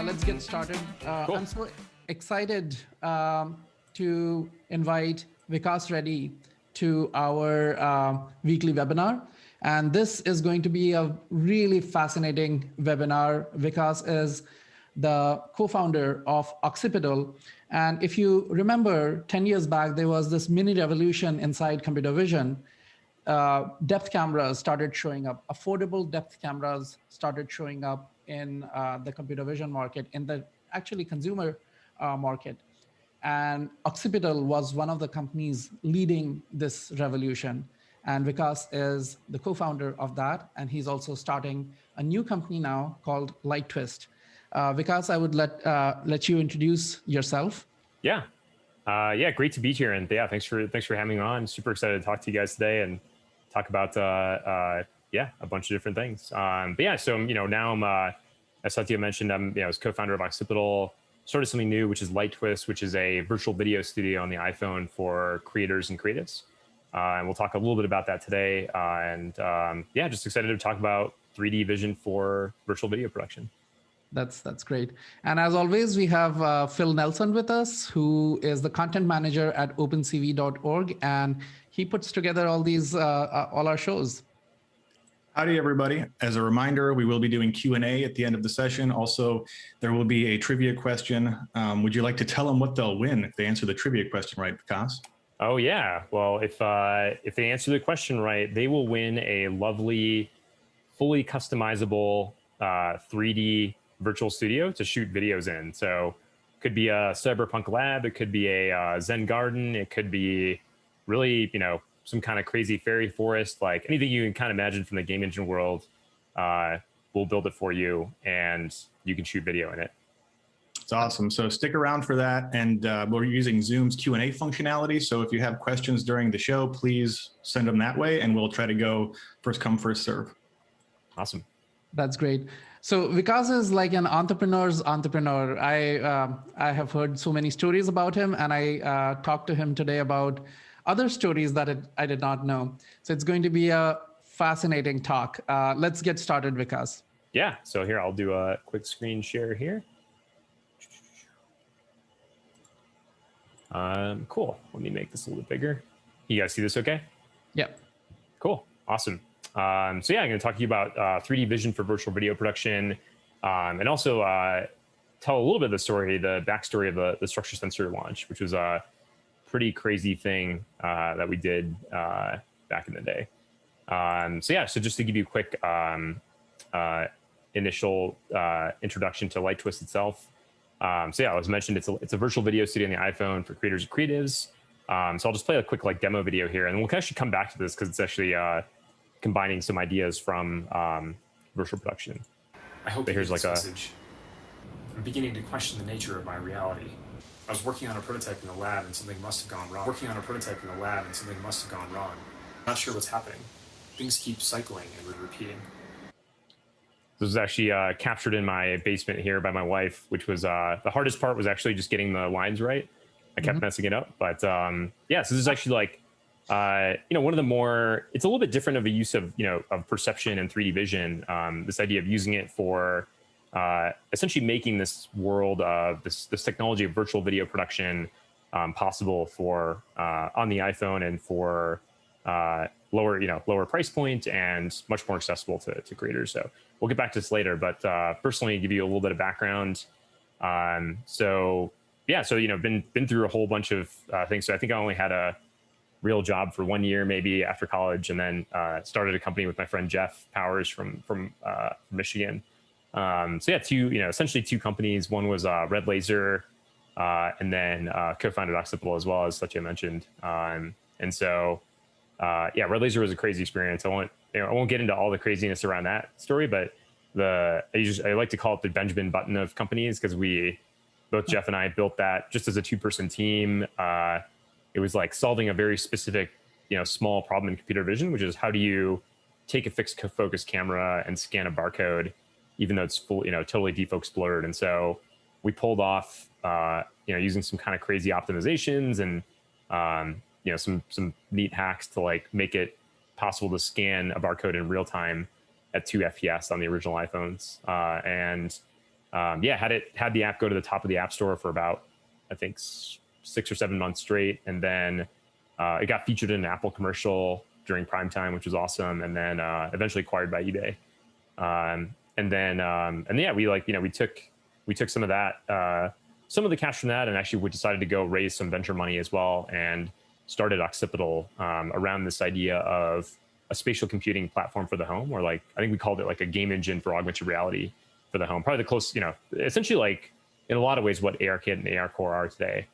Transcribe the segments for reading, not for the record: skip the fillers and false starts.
let's get started. Cool. I'm so excited to invite Vikas Reddy to our weekly webinar. And this is going to be a really fascinating webinar. Vikas is the co-founder of Occipital. And if you remember, 10 years back, there was this mini revolution inside computer vision. Depth cameras started showing up. Affordable depth cameras started showing up in the computer vision market, in the actually consumer market. And Occipital was one of the companies leading this revolution. And Vikas is the co-founder of that. And he's also starting a new company now called LightTwist. Vikas, I would let you introduce yourself. Yeah. Great to be here. And yeah, thanks for having me on. Super excited to talk to you guys today and talk about, a bunch of different things. So, now I'm, as Satya mentioned, I'm, I was co-founder of Occipital, started something new, which is LightTwist, which is a virtual video studio on the iPhone for creators and creatives. And we'll talk a little bit about that today. Just excited to talk about 3D vision for virtual video production. That's great. And as always, we have Phil Nelson with us, who is the content manager at OpenCV.org, and he puts together all these all our shows. Howdy, everybody. As a reminder, we will be doing Q&A at the end of the session. Also, there will be a trivia question. Would you like to tell them what they'll win if they answer the trivia question right, Vikas? Oh yeah. Well, if they answer the question right, they will win a lovely, fully customizable 3D virtual studio to shoot videos in. So it could be a cyberpunk lab, it could be a Zen garden, it could be really, some kind of crazy fairy forest, like anything you can kind of imagine from the game engine world. We'll build it for you and you can shoot video in it. It's awesome. So stick around for that. And we're using Zoom's Q&A functionality. So if you have questions during the show, please send them that way and we'll try to go first come, first serve. Awesome. That's great. So Vikas is like an entrepreneur's entrepreneur. I have heard so many stories about him, and I talked to him today about other stories that I did not know. So it's going to be a fascinating talk. Let's get started, Vikas. Yeah, so here, I'll do a quick screen share here. Cool, let me make this a little bit bigger. You guys see this okay? Yeah. Cool, awesome. I'm going to talk to you about 3D vision for virtual video production, and also tell a little bit of the story, the backstory of the structure sensor launch, which was a pretty crazy thing that we did back in the day. So just to give you a quick initial introduction to LightTwist itself. As mentioned, it's a virtual video studio on the iPhone for creators and creatives. So I'll just play a quick demo video here, and we'll actually come back to this because it's actually combining some ideas from virtual production. I hope here's like a message. I'm beginning to question the nature of my reality. I was working on a prototype in the lab and something must have gone wrong. Not sure what's happening. Things keep cycling and repeating. This was actually captured in my basement here by my wife, which was the hardest part was actually just getting the lines right. I kept messing it up, but so this is actually one of the more, it's a little bit different of a use of, of perception and 3D vision. This idea of using it for essentially making this world of this technology of virtual video production possible for on the iPhone and for lower price point and much more accessible to creators. So we'll get back to this later, but first let me give you a little bit of background. Been through a whole bunch of things. So I think I only had a real job for 1 year, maybe after college, and then started a company with my friend Jeff Powers from Michigan. Essentially two companies. One was Red Laser, and then co-founded Occipital as well, as Satya mentioned. Red Laser was a crazy experience. I won't get into all the craziness around that story, but I like to call it the Benjamin Button of companies because both Jeff and I built that just as a two-person team. It was like solving a very specific, small problem in computer vision, which is how do you take a fixed focus camera and scan a barcode, even though it's full, totally defocus blurred. And so we pulled off, using some kind of crazy optimizations and, some neat hacks to make it possible to scan a barcode in real time at 2 FPS on the original iPhones. yeah, had the app go to the top of the App Store for about, I think, 6 or 7 months straight, and then it got featured in an Apple commercial during prime time, which was awesome, and then eventually acquired by eBay. And yeah, we took some of that, some of the cash from that, and actually we decided to go raise some venture money as well, and started Occipital around this idea of a spatial computing platform for the home, or like, I think we called it like a game engine for augmented reality for the home. Probably the close, essentially like in a lot of ways what ARKit and ARCore are today.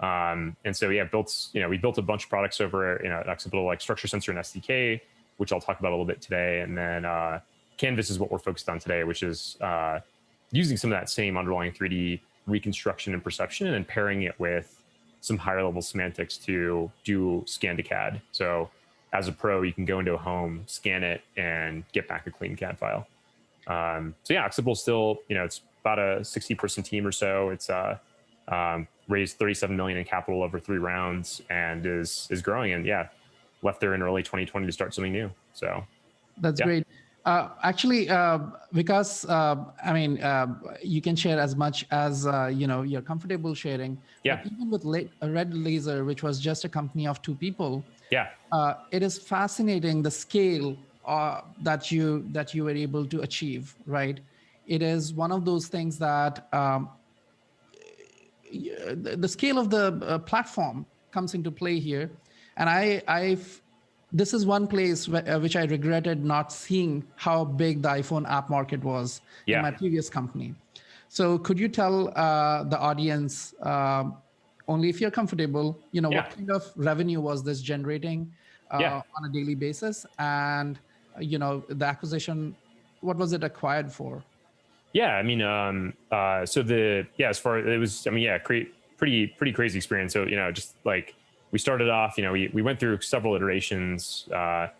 And so yeah, we built a bunch of products over at Occipital, like Structure Sensor and SDK, which I'll talk about a little bit today. And then Canvas is what we're focused on today, which is using some of that same underlying 3D reconstruction and perception, and pairing it with some higher level semantics to do scan to CAD. So as a pro, you can go into a home, scan it, and get back a clean CAD file. So yeah, Occipital still, it's about a 60-person team or so. It's raised $37 million in capital over 3 rounds, and is growing. And yeah, left there in early 2020 to start something new. So that's great. Actually, Vikas, I mean, you can share as much as you're comfortable sharing. Yeah. But even with Red Laser, which was just a company of 2 people. Yeah. It is fascinating the scale that you were able to achieve. Right. It is one of those things that the scale of the platform comes into play here, and this is one place which I regretted not seeing how big the iPhone app market was in my previous company. So could you tell the audience, only if you're comfortable, what kind of revenue was this generating on a daily basis? And, the acquisition, what was it acquired for? Yeah, I mean, as far it was, pretty crazy experience. So, just like, we started off, we went through several iterations. So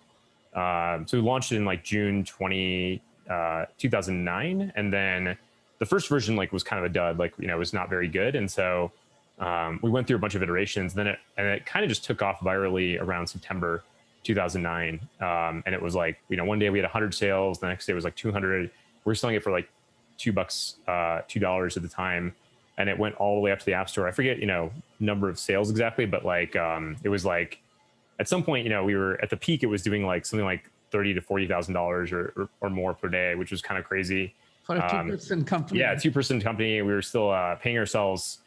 we launched it in like June 2009. And then the first version was kind of a dud, was not very good. And so we went through a bunch of iterations, and it kind of just took off virally around September 2009. And it was like, one day we had 100 sales. The next day was like 200. We were selling it for like $2 at the time. And it went all the way up to the App Store. I forget, number of sales exactly, but it was like, at some point, we were at the peak, it was doing like something like $30,000 to $40,000 or more per day, which was kind of crazy. For a 2-person company. Yeah, 2-person company. We were still paying ourselves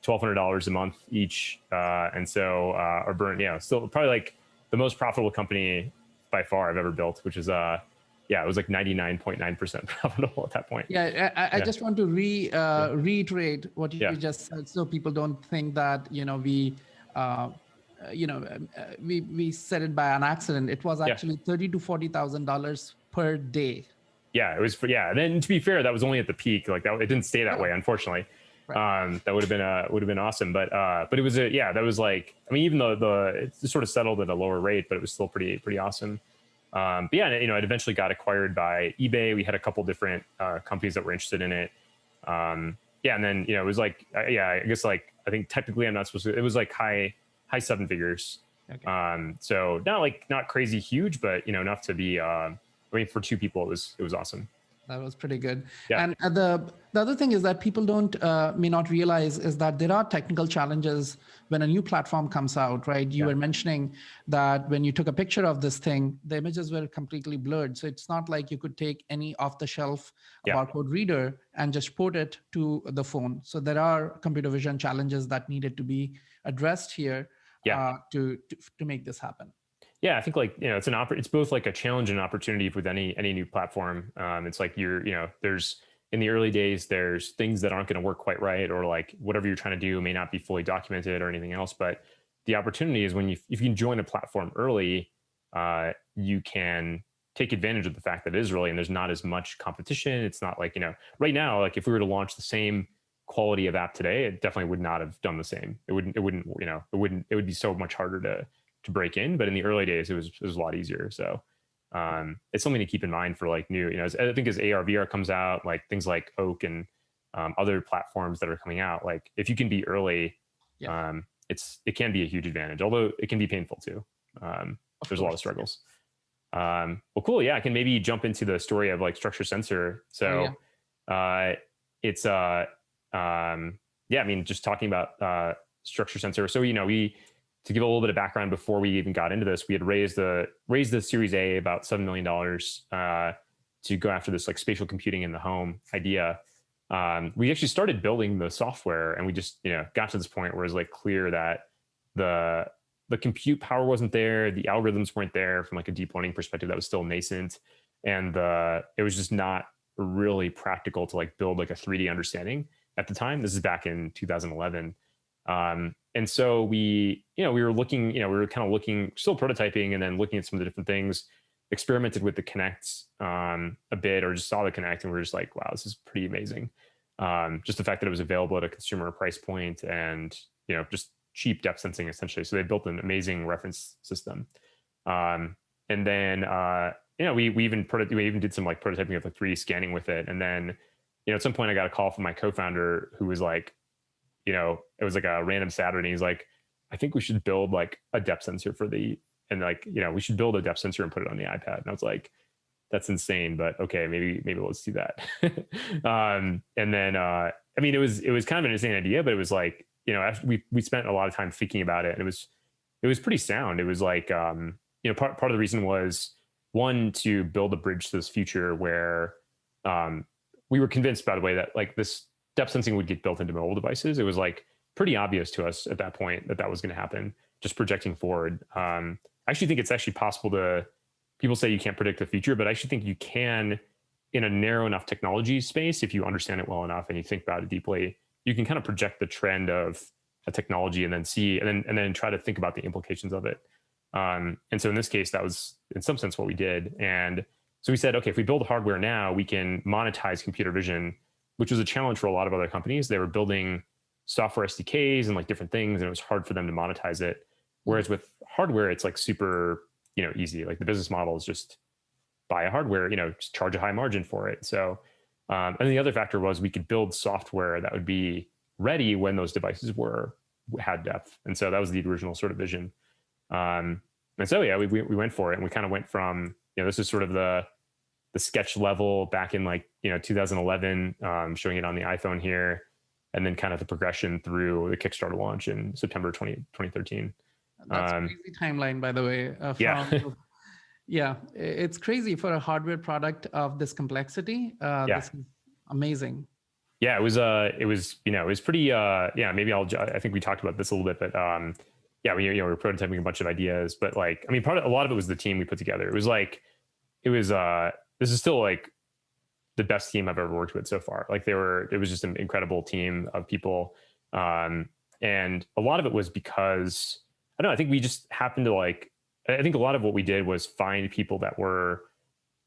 $1,200 a month each. And so our burn, still probably like the most profitable company by far I've ever built, which is, it was like 99.9% profitable at that point. Yeah, I just want to reiterate what you just said, so people don't think that we said it by an accident. It was actually $30,000 to $40,000 per day. Yeah, it was. And then to be fair, that was only at the peak. Like that, it didn't stay that way, unfortunately. Right. That would have been awesome. But it was that was like, even though it sort of settled at a lower rate, but it was still pretty awesome. But yeah, it eventually got acquired by eBay. We had a couple different companies that were interested in it. And then it was like, I guess I think technically I'm not supposed to. It was like high 7 figures. Okay. So not crazy huge, but enough to be. For 2 people, it was awesome. That was pretty good. Yeah. And the other thing is that people may not realize is that there are technical challenges when a new platform comes out, right? You were mentioning that when you took a picture of this thing, the images were completely blurred. So it's not like you could take any off-the-shelf barcode reader and just port it to the phone. So there are computer vision challenges that needed to be addressed here to make this happen. Yeah, I think it's both like a challenge and an opportunity with any new platform. It's like there's in the early days, there's things that aren't going to work quite right, or like whatever you're trying to do may not be fully documented or anything else. But the opportunity is if you can join a platform early, you can take advantage of the fact that it is early and there's not as much competition. It's not like, right now, like if we were to launch the same quality of app today, it definitely would not have done the same. It would be so much harder to break in, but in the early days, it was a lot easier. So it's something to keep in mind for like new, I think as AR, VR comes out, like things like Oak and other platforms that are coming out, like if you can be early, it can be a huge advantage, although it can be painful too. There's a lot of struggles. Well, cool. Yeah. I can maybe jump into the story of like Structure Sensor. So it's yeah, I mean, just talking about structure sensor. So, to give a little bit of background before we even got into this, we had raised the Series A about $7 million to go after this like spatial computing in the home idea. We actually started building the software, and we just got to this point where it was like clear that the compute power wasn't there, the algorithms weren't there from like a deep learning perspective that was still nascent, and it was just not really practical to like build like a 3D understanding at the time. This is back in 2011. And so we were looking, we were kind of looking, still prototyping, and then looking at some of the different things, experimented with the Kinect a bit, or just saw the Kinect, and we were just like, wow, this is pretty amazing. Just the fact that it was available at a consumer price point, and just cheap depth sensing essentially. So they built an amazing reference system. And then we even did some like prototyping of like 3D scanning with it. And then at some point I got a call from my co-founder who was like, it was like a random Saturday. He's like, I think we should build like a depth sensor we should build a depth sensor and put it on the iPad. And I was like, that's insane, but okay, maybe let's do that. And then, I mean, it was kind of an insane idea, but it was like, we spent a lot of time thinking about it, and it was pretty sound. It was like, part of the reason was, one, to build a bridge to this future where, we were convinced, by the way, that like this depth sensing would get built into mobile devices. It was like pretty obvious to us at that point that was going to happen, just projecting forward. I actually think it's actually possible people say you can't predict the future, but I actually think you can, in a narrow enough technology space, if you understand it well enough and you think about it deeply, you can kind of project the trend of a technology and then and then try to think about the implications of it. And so in this case, that was in some sense what we did. And so we said, okay, if we build hardware now, we can monetize computer vision, which was a challenge for a lot of other companies. They were building software SDKs and like different things, and it was hard for them to monetize it. Whereas with hardware, it's like super, easy. Like the business model is just buy a hardware, just charge a high margin for it. So, and the other factor was we could build software that would be ready when those devices had depth. And so that was the original sort of vision. And so, yeah, we went for it, and we kind of went from, this is sort of the sketch level back in like, 2011, showing it on the iPhone here, and then kind of the progression through the Kickstarter launch in September 2013. That's a crazy timeline, by the way. Yeah, it's crazy for a hardware product of this complexity. This is amazing. Yeah, it was pretty, maybe I think we talked about this a little bit, but we were prototyping a bunch of ideas, but like, I mean, a lot of it was the team we put together. It was this is still like the best team I've ever worked with so far. Like it was just an incredible team of people. And a lot of it was because, I don't know, I think we just happened to I think a lot of what we did was find people that were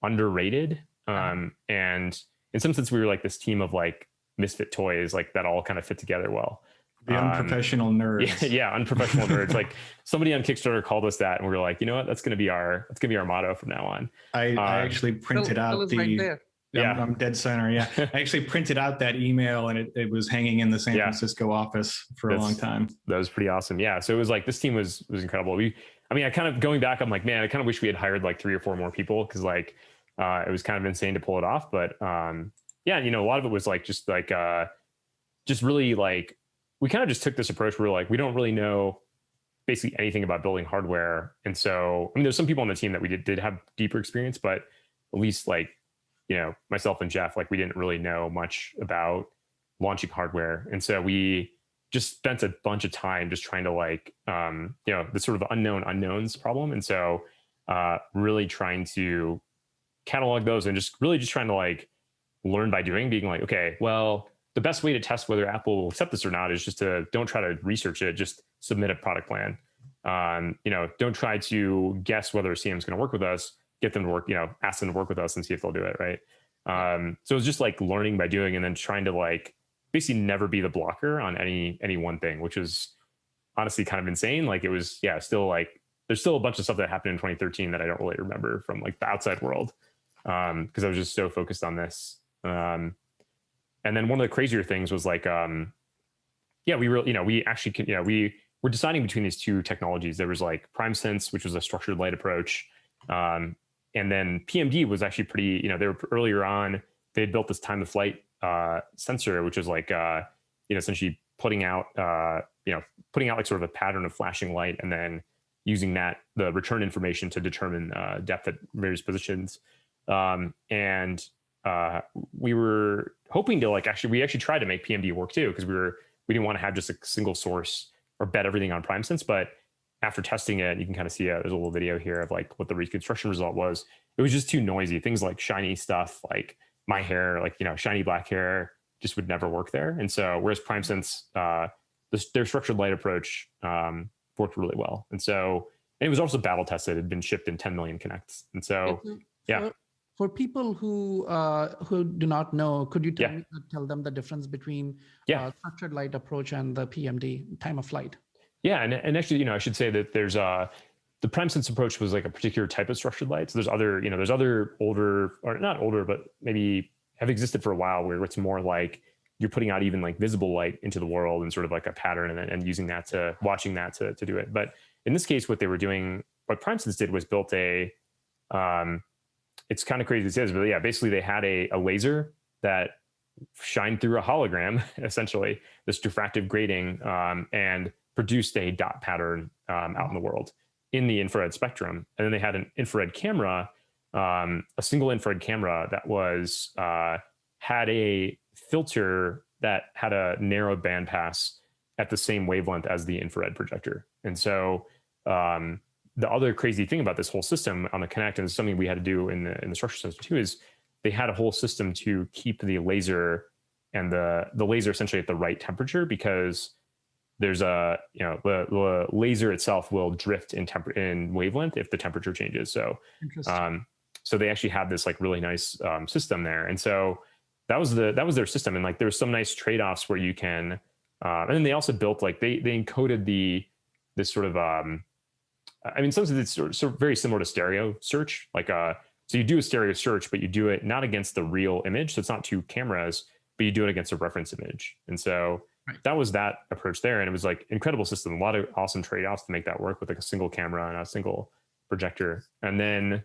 underrated. And in some sense, we were like this team of like misfit toys, like that all kind of fit together well. The unprofessional nerds. Yeah, unprofessional nerds. Like somebody on Kickstarter called us that, and we were like, you know what, that's gonna be our motto from now on. I actually printed out the. Right there. Yeah, I'm dead center. Yeah, I actually printed out that email, and it was hanging in the San Francisco office for a long time. That was pretty awesome. Yeah, so it was like this team was incredible. I kind of going back, I'm like, man, I kind of wish we had hired like 3 or 4 more people, because like it was kind of insane to pull it off. But a lot of it was like just really like, we kind of just took this approach where like we don't really know basically anything about building hardware, and so there's some people on the team that we did have deeper experience, but at least like, myself and Jeff, like we didn't really know much about launching hardware. And so we just spent a bunch of time just trying to like, the sort of unknown unknowns problem. And so really trying to catalog those, and just trying to like learn by doing, being like, okay, well, the best way to test whether Apple will accept this or not is just to don't try to research it, just submit a product plan. Don't try to guess whether CM is going to work with us. Get them to work, ask them to work with us and see if they'll do it. Right. So it's just like learning by doing, and then trying to like basically never be the blocker on any one thing, which is honestly kind of insane. Like it was, still like, there's still a bunch of stuff that happened in 2013 that I don't really remember from like the outside world. Cause I was just so focused on this. And then one of the crazier things was like, we were deciding between these 2 technologies. There was like PrimeSense, which was a structured light approach. And then PMD was actually pretty, they were earlier on, they had built this time of flight sensor, which is like essentially putting out like sort of a pattern of flashing light, and then using the return information to determine depth at various positions. And we were hoping to we actually tried to make PMD work too, because we didn't want to have just a single source or bet everything on PrimeSense. But after testing it, you can kind of see there's a little video here of like what the reconstruction result was. It was just too noisy. Things like shiny stuff, like my hair, like, shiny black hair just would never work there. And so whereas PrimeSense, their structured light approach worked really well. And it was also battle tested. It had been shipped in 10 million connects. And so, yeah. For people who do not know, could you tell them the difference between structured light approach and the PMD, time of flight? Yeah, and actually, I should say that there's the PrimeSense approach was like a particular type of structured light. So there's other older, or not older, but maybe have existed for a while, where it's more like you're putting out even like visible light into the world and sort of like a pattern, and using that watching that to do it. But in this case, what PrimeSense did was built it's kind of crazy to say this, but yeah, basically they had a laser that shined through a hologram, essentially, this diffractive grating, and produced a dot pattern out in the world in the infrared spectrum. And then they had an infrared camera, a single infrared camera that had a filter that had a narrow bandpass at the same wavelength as the infrared projector. And so the other crazy thing about this whole system on the Connect, and it's something we had to do in the structure sensor too, is they had a whole system to keep the laser and the laser essentially at the right temperature, because there's the laser itself will drift in wavelength if the temperature changes. So so they actually had this like really nice system there. And so that was their system. And like there was some nice trade-offs where you can and then they also built like they encoded this sort of some of it's sort of very similar to stereo search. Like so you do a stereo search, but you do it not against the real image. So it's not two cameras, but you do it against a reference image. And so that was that approach there. And it was like incredible system, a lot of awesome trade-offs to make that work with like a single camera and a single projector. And then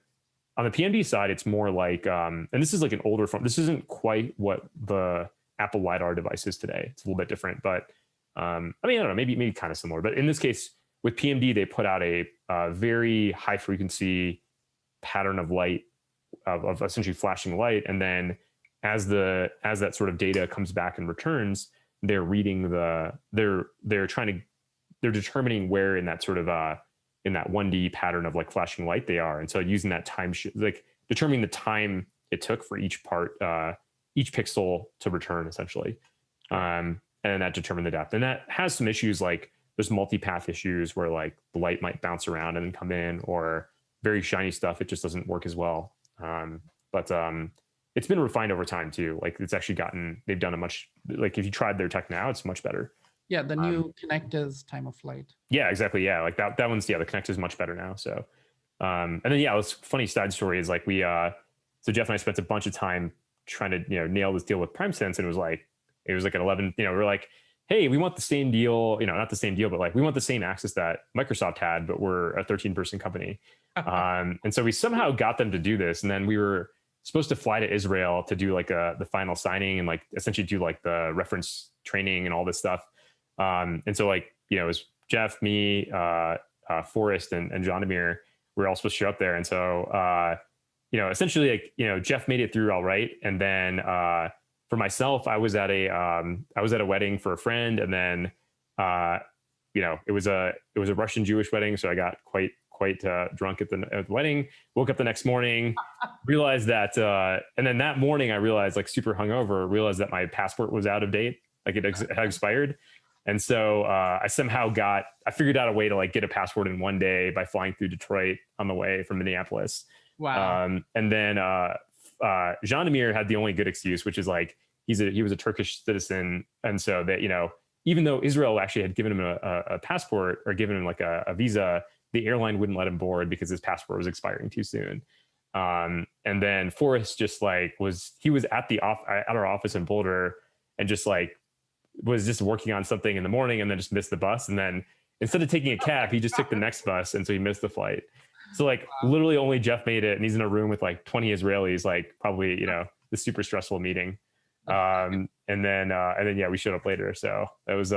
on the PMD side, it's more like, and this is like an older form. This isn't quite what the Apple LiDAR device is today. It's a little bit different, but I don't know, maybe kind of similar. But in this case, with PMD, they put out a very high frequency pattern of light, of essentially flashing light. And then as that sort of data comes back and returns, they're reading they're determining where in that sort of in that 1D pattern of like flashing light they are. And so using that time, like determining the time it took for each pixel to return, essentially. And that determined the depth. And that has some issues, like there's multipath issues where like the light might bounce around and then come in, or very shiny stuff, it just doesn't work as well. But it's been refined over time too. Like it's actually they've done a much, like if you tried their tech now, it's much better. Yeah, the new Connect is time of flight. Yeah, exactly. Yeah, like that one's, the Connect is much better now. So, and then it was funny side story is like so Jeff and I spent a bunch of time trying to, nail this deal with PrimeSense, and it was like an 11, we're like, hey, we want the same deal, not the same deal, but like we want the same access that Microsoft had, but we're a 13-person company. And so we somehow got them to do this. And then we were supposed to fly to Israel to do like the final signing and like essentially do like the reference training and all this stuff. And so like, it was Jeff, me, Forrest, and Jonamir. We were all supposed to show up there. And so, essentially like, Jeff made it through all right. And then for myself, I was at a wedding for a friend. And then, it was a Russian Jewish wedding. So I got quite drunk at the wedding, woke up the next morning, realized that, and then that morning I realized, like super hungover, realized that my passport was out of date. Like it had expired. And so I figured out a way to like get a passport in one day by flying through Detroit on the way from Minneapolis. Wow. And then Jonamir had the only good excuse, which is like, he was a Turkish citizen. And so that, even though Israel actually had given him a passport or given him like a visa, the airline wouldn't let him board because his passport was expiring too soon. And then Forrest just like he was at our office in Boulder and just like was just working on something in the morning and then just missed the bus. And then instead of taking a cab, he just took the next bus. And so he missed the flight. So like literally only Jeff made it, and he's in a room with like 20 Israelis, like probably, the super stressful meeting. And then yeah, we showed up later. So that was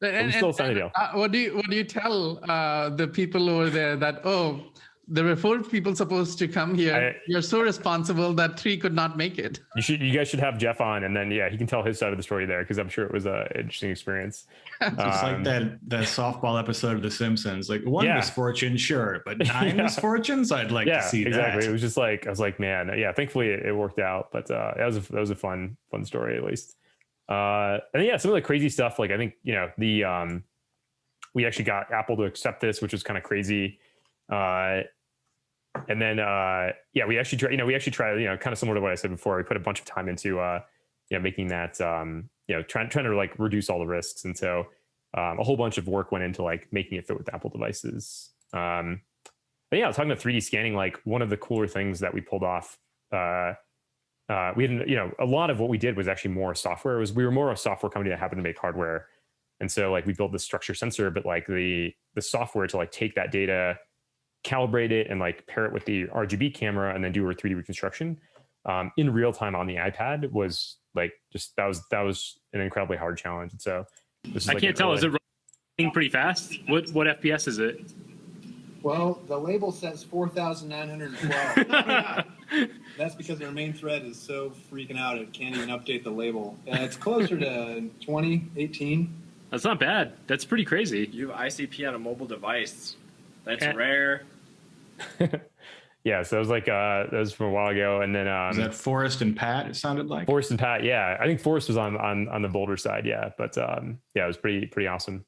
but we still signed the deal. What do you tell the people over there that, oh, there were 4 people supposed to come here. You're so responsible that 3 could not make it. You guys should have Jeff on, and then yeah, he can tell his side of the story there, because I'm sure it was an interesting experience. It's like that softball episode of The Simpsons. Like, one misfortune, sure, but 9 misfortunes, I'd like to see exactly. that. It was just like, I was like, man, yeah. Thankfully, it worked out, but that was a fun story, at least. And yeah, some of the crazy stuff, like I think we actually got Apple to accept this, which was kind of crazy. And then we actually tried, kind of similar to what I said before. We put a bunch of time into making that trying to like reduce all the risks, and so a whole bunch of work went into like making it fit with Apple devices. But yeah, talking about 3D scanning, like one of the cooler things that we pulled off, we had, a lot of what we did was actually more software. We were more a software company that happened to make hardware, and so like we built this structure sensor, but like the software to like take that data, calibrate it, and like pair it with the RGB camera, and then do a 3D reconstruction in real time on the iPad was like that was an incredibly hard challenge. And so I can't tell. Is it running pretty fast? What FPS is it? Well, the label says 4,912. That's because our main thread is so freaking out it can't even update the label. It's closer to 2018. That's not bad. That's pretty crazy. You have ICP on a mobile device. That's rare. Yeah, so it was like that was from a while ago, and then was that Forrest and Pat? It sounded like Forrest and Pat. Yeah, I think Forrest was on the Boulder side. Yeah, but it was pretty awesome.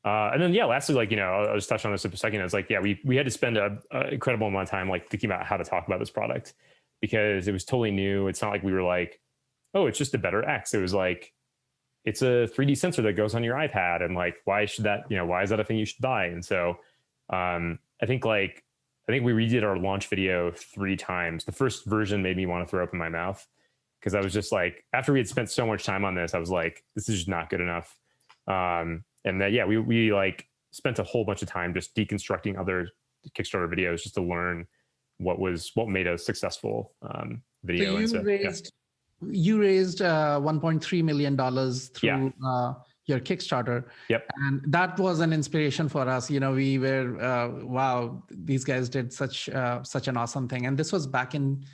And then lastly, like I'll just touch on this for a second. It's like we had to spend an incredible amount of time like thinking about how to talk about this product, because it was totally new. It's not like we were like, oh, it's just a better X. It was like, it's a 3D sensor that goes on your iPad, and like, why is that a thing you should buy? And so I think we redid our launch video 3 times. The first version made me want to throw up in my mouth, because I was just like, after we had spent so much time on this, I was like, this is just not good enough. And that, we like spent a whole bunch of time just deconstructing other Kickstarter videos just to learn what made a successful video. So you raised $1.3 million through your Kickstarter. Yep. And that was an inspiration for us. We were, wow, these guys did such an awesome thing. And this was back in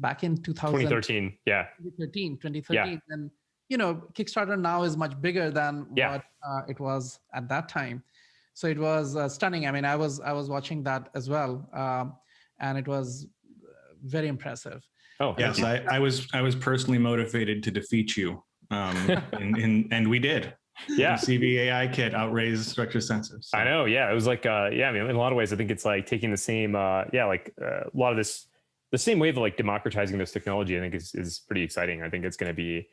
2013. Yeah. 2013. Yeah. And, Kickstarter now is much bigger than what it was at that time. So it was stunning. I mean, I was watching that as well. And it was very impressive. Oh, yes. I was personally motivated to defeat you. And we did. Yeah. The CV AI kit outraised structure sensors. So. I know. Yeah. It was like, I mean, in a lot of ways, I think it's like taking the same, a lot of this, the same wave of like democratizing this technology, I think is pretty exciting. I think it's going to be,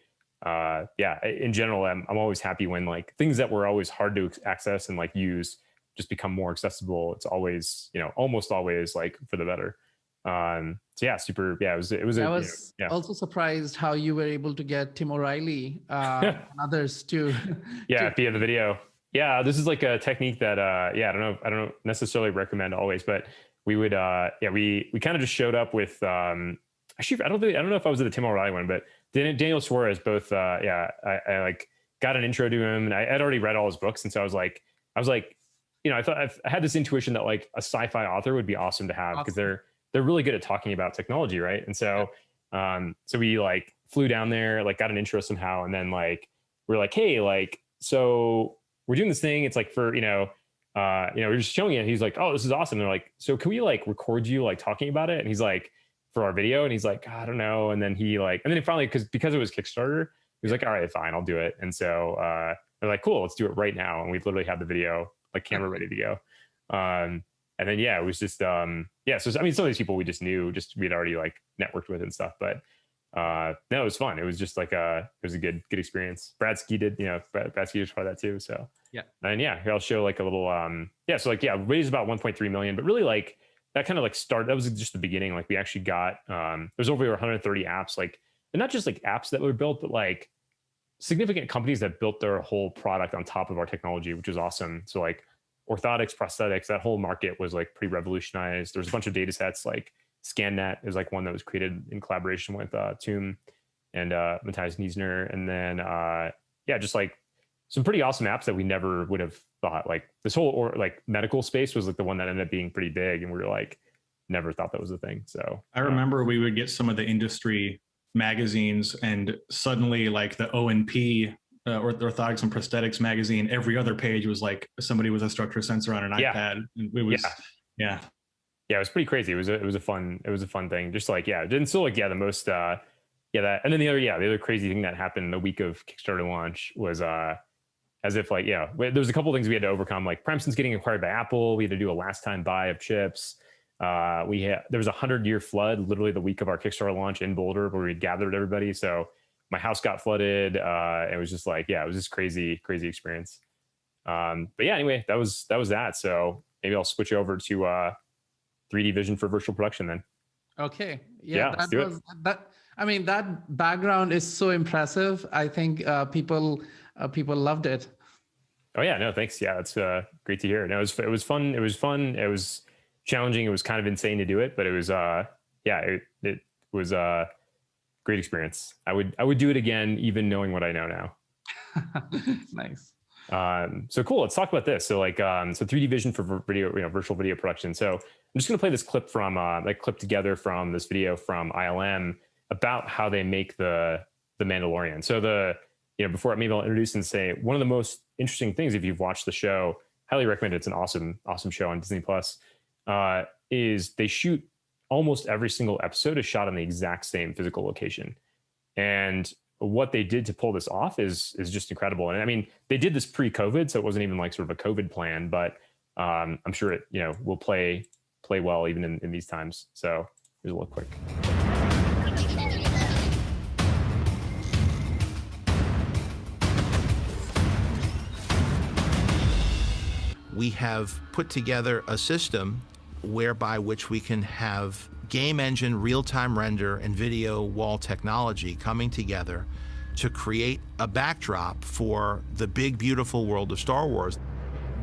in general, I'm always happy when like things that were always hard to access and like use just become more accessible. It's always, almost always like for the better. So yeah, super. Yeah, it was. I was also surprised how you were able to get Tim O'Reilly and others to. Via the video. Yeah, this is like a technique that I don't necessarily recommend always, but we would we kind of just showed up with actually I don't know if I was at the Tim O'Reilly one, but Daniel Suarez both I like got an intro to him, and I had already read all his books, and so I was like I thought I had this intuition that like a sci-fi author would be awesome to have, because they're really good at talking about technology, right? And so so we like flew down there, like got an intro somehow, and then like we're like, hey, like, so we're doing this thing, it's like for we're just showing it. He's like, oh, this is awesome. And they're like, so can we like record you like talking about it? And he's like, for our video, and he's like, I don't know. And then he finally, because it was Kickstarter, he was like, all right, fine, I'll do it. And so they're like, cool, let's do it right now. And we literally have the video like camera ready to go. And then it was just so I mean, some of these people we just knew, we'd already like networked with and stuff, but no, it was fun. It was just like it was a good experience. Brad Ski did, Brad Ski was part of that too. So and here I'll show like a little so like raised about 1.3 million, but really like that kind of like started, that was just the beginning. Like we actually got there's over 130 apps, like, and not just like apps that were built, but like significant companies that built their whole product on top of our technology, which is awesome. So like orthotics, prosthetics, that whole market was like pretty revolutionized. There was a bunch of data sets, like ScanNet is like one that was created in collaboration with Tomb. and Matthias Niesner, and then yeah, just like some pretty awesome apps that we never would have thought. Like this whole like medical space was like the one that ended up being pretty big, and we were like never thought that was a thing. So I remember we would get some of the industry magazines, and suddenly like the O&P Orthotics and Prosthetics magazine, every other page was like somebody with a structure sensor on an iPad. It was yeah, it was pretty crazy. It was a fun thing. Just like and still like the most that, and then the other crazy thing that happened the week of Kickstarter launch was as if like there was a couple of things we had to overcome, like Premson's getting acquired by Apple. We had to do a last time buy of chips. There was 100-year flood literally the week of our Kickstarter launch in Boulder, where we gathered everybody. So my house got flooded. It was just like it was just crazy experience. But yeah, anyway, that was that. So maybe I'll switch over to 3D vision for virtual production then. Okay. I mean, that background is so impressive. I think people loved it. Oh yeah, no, thanks. Yeah, that's great to hear. No, it was fun. It was challenging. It was kind of insane to do it, but it was it was a great experience. I would do it again, even knowing what I know now. Nice. So cool. Let's talk about this. So like, so 3D vision for video, virtual video production. So I'm just going to play this clip from, clip together from this video from ILM about how they make the Mandalorian. So before maybe I'll introduce and say one of the most interesting things, if you've watched the show, highly recommend it. It's an awesome show on Disney Plus, is they shoot almost every single episode is shot on the exact same physical location. And what they did to pull this off is just incredible. And I mean, they did this pre-COVID, so it wasn't even like sort of a COVID plan, but I'm sure it, will play well even in these times. So here's a little quick. We have put together a system whereby which we can have game engine, real-time render, and video wall technology coming together to create a backdrop for the big, beautiful world of Star Wars.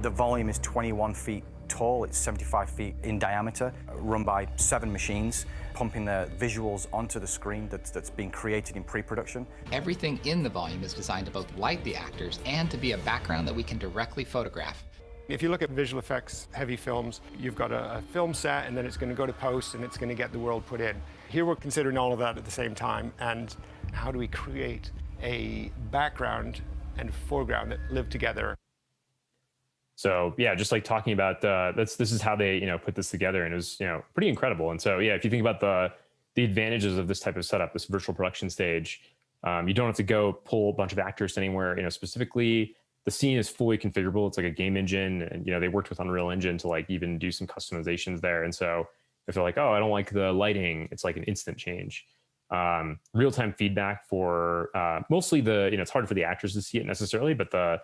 The volume is 21 feet tall, it's 75 feet in diameter, run by 7 machines, pumping the visuals onto the screen that's being created in pre-production. Everything in the volume is designed to both light the actors and to be a background that we can directly photograph. If you look at visual effects, heavy films, you've got a film set and then it's going to go to post and it's going to get the world put in. Here we're considering all of that at the same time, and how do we create a background and foreground that live together? So yeah, just like talking about this is how they put this together, and it was pretty incredible. And so yeah, if you think about the advantages of this type of setup, this virtual production stage, you don't have to go pull a bunch of actors anywhere. Specifically, the scene is fully configurable. It's like a game engine, and they worked with Unreal Engine to like even do some customizations there. And so if they're like, oh, I don't like the lighting, it's like an instant change. Real-time feedback for mostly it's hard for the actors to see it necessarily, but the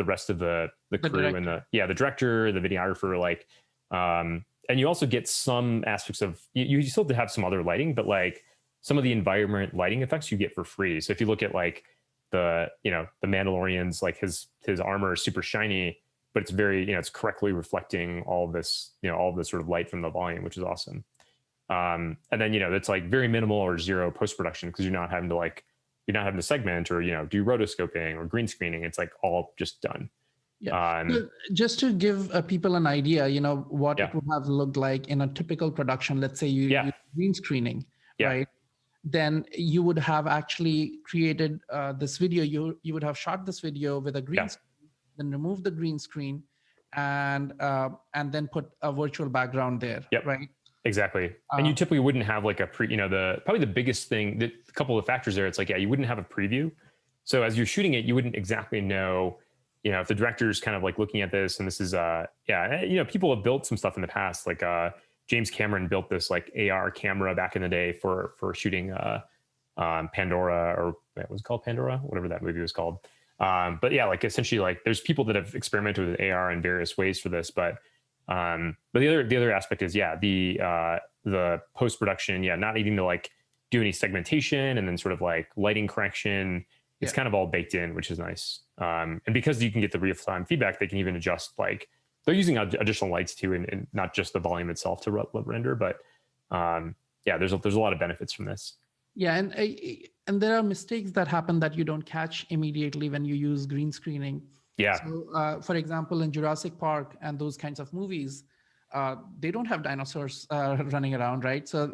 rest of the crew and the director, the videographer, like, and you also get some aspects of you still have to have some other lighting, but like some of the environment lighting effects you get for free. So if you look at like the Mandalorian's, like his armor is super shiny, but it's very it's correctly reflecting all of this all of this sort of light from the volume, which is awesome. And then it's like very minimal or zero post-production, because you're not having to segment or do rotoscoping or green screening. It's like all just done. Just to give people an idea, what it would have looked like in a typical production. Let's say you use green screening, right? Then you would have actually created this video. You would have shot this video with a green screen, then remove the green screen, and then put a virtual background there, right? Exactly. And you typically wouldn't have like a probably the biggest thing, a couple of factors there. It's like, you wouldn't have a preview. So as you're shooting it, you wouldn't exactly know, if the director's kind of like looking at this, and this is, people have built some stuff in the past, like James Cameron built this like AR camera back in the day for shooting Pandora, or what was it called, Pandora, whatever that movie was called. But yeah, like essentially, like there's people that have experimented with AR in various ways for this, but the other aspect is the post-production, not needing to like do any segmentation and then sort of like lighting correction. It's kind of all baked in, which is nice. And because you can get the real-time feedback, they can even adjust, like they're using additional lights too, and not just the volume itself to render, but there's a lot of benefits from this. Yeah, and there are mistakes that happen that you don't catch immediately when you use green screening. Yeah. So, for example, in Jurassic Park and those kinds of movies, they don't have dinosaurs running around, right? So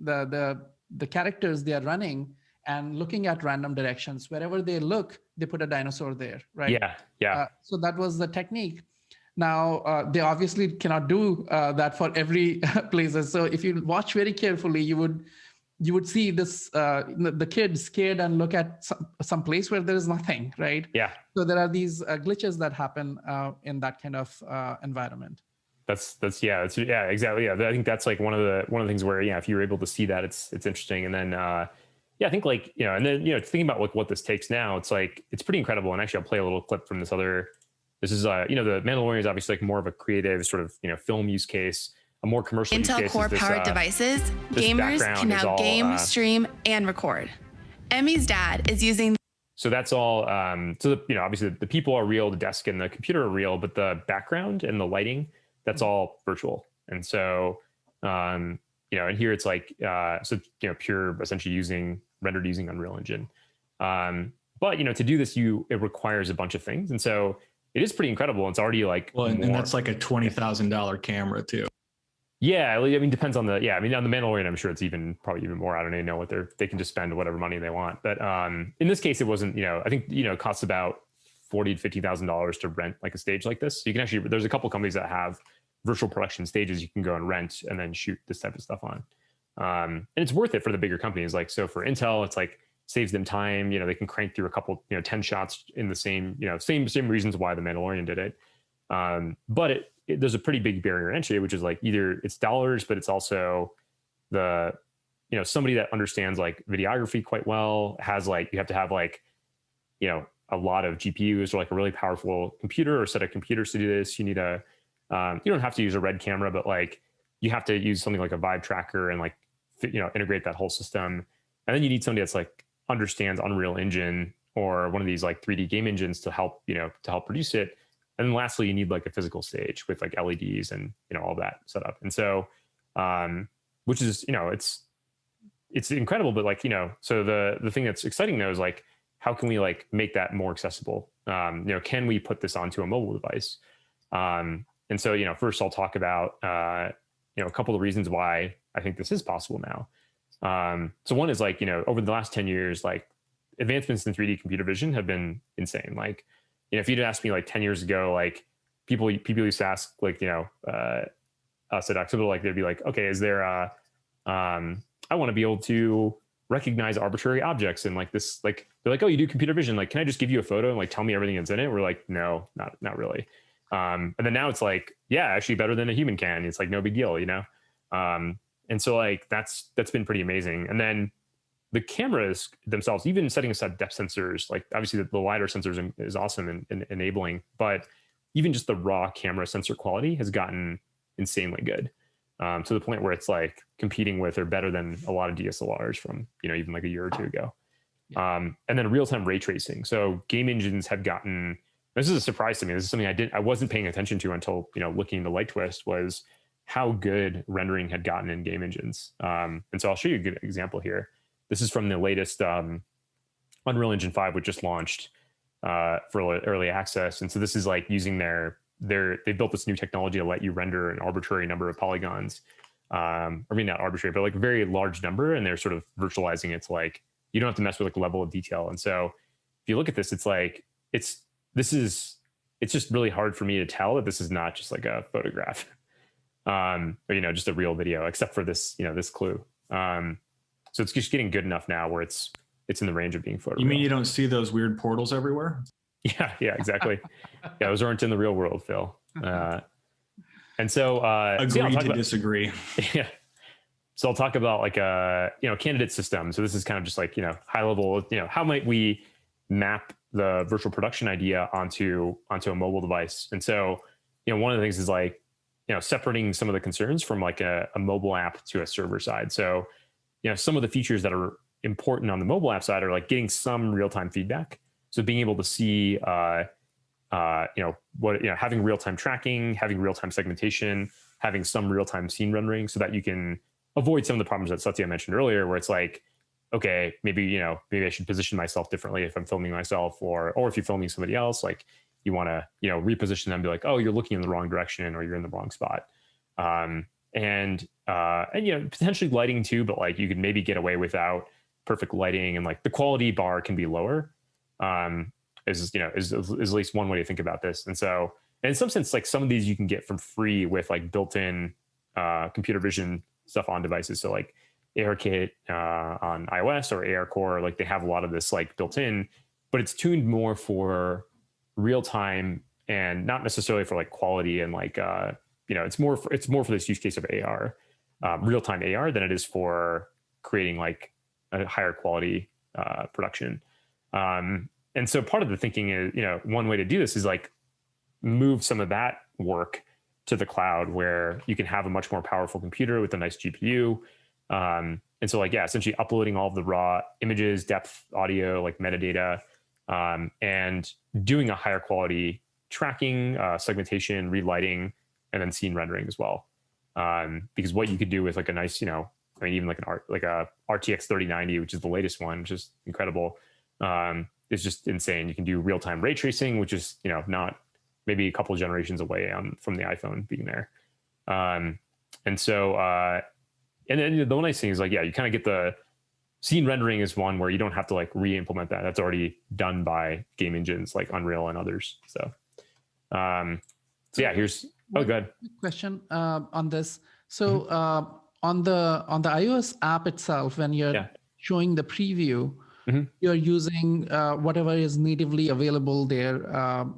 the characters, they are running and looking at random directions. Wherever they look, they put a dinosaur there, right? Yeah, yeah. So that was the technique. Now, they obviously cannot do that for every places. So if you watch very carefully, you would see this the kid scared and look at some place where there is nothing, right? Yeah. So there are these glitches that happen in that kind of environment. That's exactly. Yeah, I think that's like one of the things where, yeah, if you're able to see that, it's interesting. And then I think like, and then thinking about like what this takes now, it's like it's pretty incredible. And actually, I'll play a little clip from this other. This is the Mandalorian is obviously like more of a creative sort of film use case. A more commercial Intel use case Core powered devices, gamers can now game, stream, and record. Emmy's dad is using. So that's all. So obviously the people are real, the desk and the computer are real, but the background and the lighting, that's all virtual. And so, and here it's like pure, essentially rendered using Unreal Engine. But to do this, it requires a bunch of things, and so it is pretty incredible. It's already like and that's like a $20,000 camera too. Yeah, I mean, depends on the. Yeah, I mean, on the Mandalorian, I'm sure it's probably even more. I don't even know what they can just spend whatever money they want. But in this case, it wasn't. I think it costs about $40,000 to $50,000 to rent like a stage like this. So you can actually. There's a couple companies that have virtual production stages you can go and rent and then shoot this type of stuff on. And it's worth it for the bigger companies. Like so for Intel, it's like saves them time. They can crank through a couple 10 shots in the same same reasons why the Mandalorian did it. But there's a pretty big barrier to entry, which is like either it's dollars, but it's also the, somebody that understands like videography quite well, has like, you have to have like, a lot of GPUs or like a really powerful computer or set of computers to do this. You need you don't have to use a red camera, but like you have to use something like a vibe tracker and like, integrate that whole system. And then you need somebody that's like understands Unreal Engine or one of these like 3D game engines to help produce it. And then lastly, you need like a physical stage with like LEDs and, all that set up. And so, which is, it's incredible, but like, so the thing that's exciting though is like, how can we like make that more accessible? Can we put this onto a mobile device? And so, first I'll talk about, a couple of reasons why I think this is possible now. So one is like, over the last 10 years, like advancements in 3D computer vision have been insane. Like, if you'd asked me like 10 years ago, like people used to ask like, us at Occipital, like they'd be like, okay, is there I want to be able to recognize arbitrary objects. And like this, like, they're like, oh, you do computer vision. Like, can I just give you a photo and like, tell me everything that's in it? We're like, no, not really. And then now it's like, yeah, actually better than a human can. It's like, no big deal, And so like, that's been pretty amazing. And then the cameras themselves, even setting aside depth sensors, like obviously the LiDAR sensors is awesome and enabling, but even just the raw camera sensor quality has gotten insanely good, to the point where it's like competing with or better than a lot of DSLRs from, even like a year or two ago. Yeah. And then real-time ray tracing. So game engines have gotten, this is a surprise to me. This is something I wasn't paying attention to until, looking into LightTwist, was how good rendering had gotten in game engines. And so I'll show you a good example here. This is from the latest Unreal Engine 5, which just launched for early access. And so this is like using they built this new technology to let you render an arbitrary number of polygons. I mean, not arbitrary, but like a very large number. And they're sort of virtualizing it to like, you don't have to mess with like level of detail. And so if you look at this, it's like, it's just really hard for me to tell that this is not just like a photograph, or, just a real video, except for this, this clue. So it's just getting good enough now where it's in the range of being photoreal. You mean you don't see those weird portals everywhere? Yeah, exactly. Yeah, those aren't in the real world, Phil. And so agree to disagree. Yeah. So I'll talk about like a candidate system. So this is kind of just like high level. How might we map the virtual production idea onto a mobile device? And so one of the things is like separating some of the concerns from like a mobile app to a server side. So some of the features that are important on the mobile app side are like getting some real-time feedback. So being able to see, having real-time tracking, having real-time segmentation, having some real-time scene rendering, so that you can avoid some of the problems that Satya mentioned earlier, where it's like, okay, maybe I should position myself differently if I'm filming myself, or if you're filming somebody else, like you want to, reposition them, be like, oh, you're looking in the wrong direction, or you're in the wrong spot. And potentially lighting too, but like you could maybe get away without perfect lighting, and like the quality bar can be lower. Is at least one way to think about this. And so, in some sense, like some of these you can get from free with like built-in computer vision stuff on devices. So like ARKit on iOS or ARCore, like they have a lot of this like built in, but it's tuned more for real time and not necessarily for like quality and like it's more for this use case of AR, real time AR, than it is for creating like a higher quality production. And so part of the thinking is, one way to do this is like move some of that work to the cloud, where you can have a much more powerful computer with a nice GPU. And so like, essentially uploading all of the raw images, depth, audio, like metadata, and doing a higher quality tracking, segmentation, relighting, and then scene rendering as well. Because what you could do with like a nice, even like a RTX 3090, which is the latest one, which is incredible, is just insane. You can do real-time ray tracing, which is, not maybe a couple of generations away from the iPhone being there. And so, and then the nice thing is like, you kind of get the scene rendering is one where you don't have to like re-implement that. That's already done by game engines like Unreal and others. So, here's, good question on this. So on the iOS app itself, when you're showing the preview, you're using whatever is natively available there.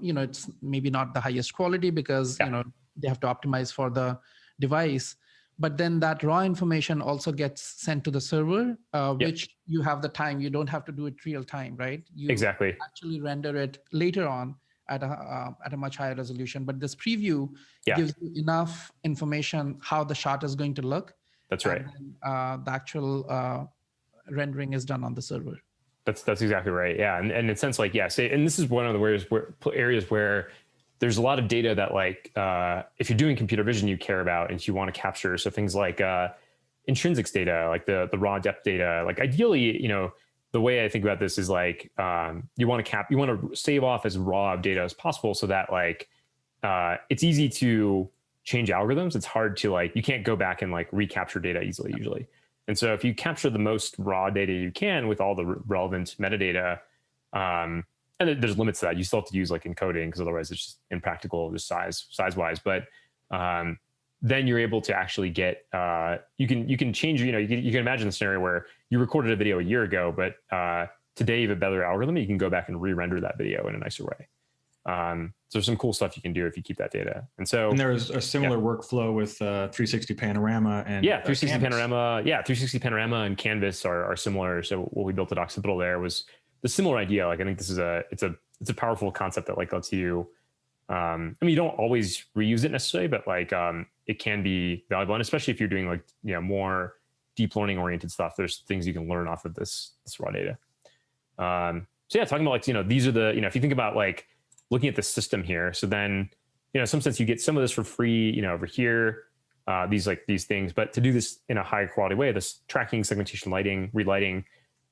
It's maybe not the highest quality because they have to optimize for the device. But then that raw information also gets sent to the server, which you have the time. You don't have to do it real time, right? You exactly actually render it later on at a much higher resolution. But this preview gives you enough information how the shot is going to look. That's right. And then, the actual rendering is done on the server. That's exactly right. Yeah. And in a sense, like, and this is one of the areas where there's a lot of data that like, if you're doing computer vision, you care about and you want to capture. So things like intrinsics data, like the raw depth data, like ideally, the way I think about this is like, you want to save off as raw data as possible so that like, it's easy to change algorithms. It's hard to like, you can't go back and like recapture data easily usually. And so if you capture the most raw data you can with all the relevant metadata, and there's limits to that, you still have to use like encoding because otherwise it's just impractical, just size-wise. But then you're able to actually get, you can change, you can imagine a scenario where you recorded a video a year ago, but today you have a better algorithm, you can go back and re-render that video in a nicer way. So there's some cool stuff you can do if you keep that data. And there's a similar workflow with 360 Panorama and 360 Panorama. 360 Panorama and Canvas are similar. So what we built at Occipital there was the similar idea. Like I think this is it's a powerful concept that like lets you, you don't always reuse it necessarily, but like it can be valuable. And especially if you're doing like, more deep learning oriented stuff, there's things you can learn off of this raw data. Talking about like, these are the, if you think about like, looking at the system here. So then, in some sense you get some of this for free, over here, these things, but to do this in a higher quality way, this tracking, segmentation, lighting, relighting,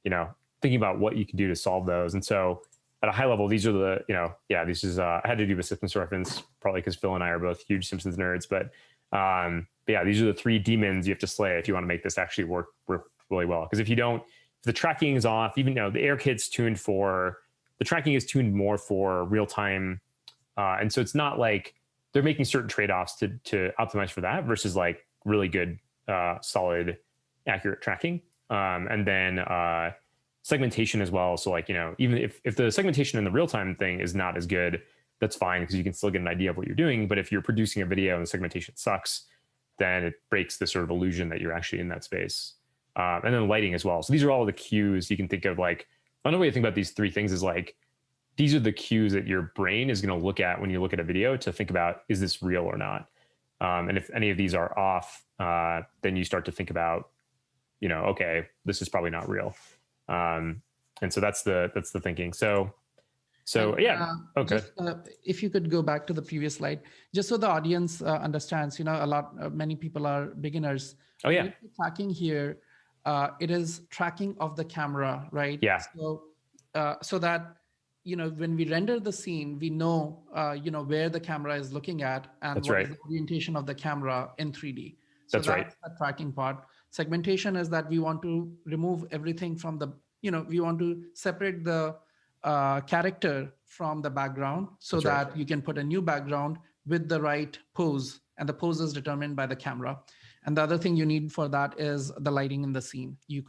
thinking about what you can do to solve those. And so at a high level, these are the, this is, I had to do the Simpsons reference probably because Phil and I are both huge Simpsons nerds, but these are the three demons you have to slay if you want to make this actually work really well. Because if the tracking is off, even though the AirKit's tuned for, the tracking is tuned more for real time. And so it's not like they're making certain trade-offs to optimize for that versus like really good, solid, accurate tracking. And then segmentation as well. So like, even if the segmentation in the real-time thing is not as good, that's fine because you can still get an idea of what you're doing. But if you're producing a video and the segmentation sucks, then it breaks the sort of illusion that you're actually in that space. And then lighting as well. So these are all the cues you can think of. Like, another way to think about these three things is like, these are the cues that your brain is going to look at when you look at a video to think about, is this real or not? And if any of these are off, then you start to think about, okay, this is probably not real. And so that's the thinking. So okay. Just, if you could go back to the previous slide, just so the audience understands, many people are beginners. Oh yeah. Tracking here, it is tracking of the camera, right? Yeah. So that, when we render the scene, we know, where the camera is looking at and That's what right. is the orientation of the camera in 3D. So That's right. the tracking part. Segmentation is that we want to remove everything from the, we want to separate the character from the background so That's that right. you can put a new background with the right pose, and the pose is determined by the camera. And the other thing you need for that is the lighting in the scene. You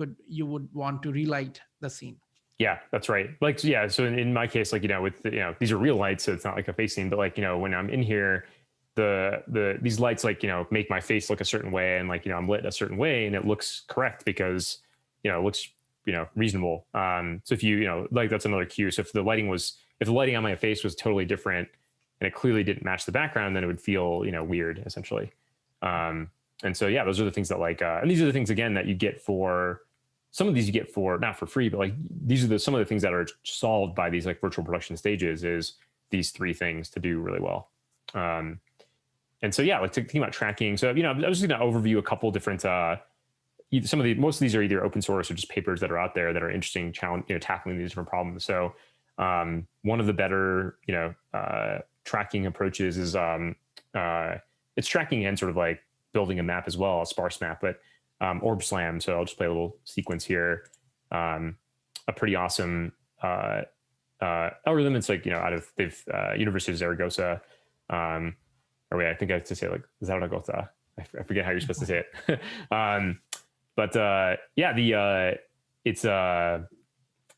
would want to relight the scene. Yeah, that's right. Like, yeah. So in my case, like, with, these are real lights, so it's not like a face scene, but like, when I'm in here, these lights, like, make my face look a certain way, and like, I'm lit a certain way, and it looks correct because, it looks, reasonable. So if like, that's another cue. So if the lighting on my face was totally different and it clearly didn't match the background, then it would feel, weird essentially. And so, yeah, those are the things that like, and these are the things again, that you get for, some of these you get for, not for free, but like, these are some of the things that are solved by these like virtual production stages, is these three things to do really well. And so, yeah, like thinking about tracking. So, I was just going to overview a couple different, most of these are either open source or just papers that are out there that are interesting, tackling these different problems. So one of the better, tracking approaches is it's tracking and sort of like building a map as well, a sparse map, but Orb Slam. So I'll just play a little sequence here. A pretty awesome algorithm. It's like, University of Zaragoza. Or wait, I think I have to say like Zaragoza. I forget how you're supposed to say it.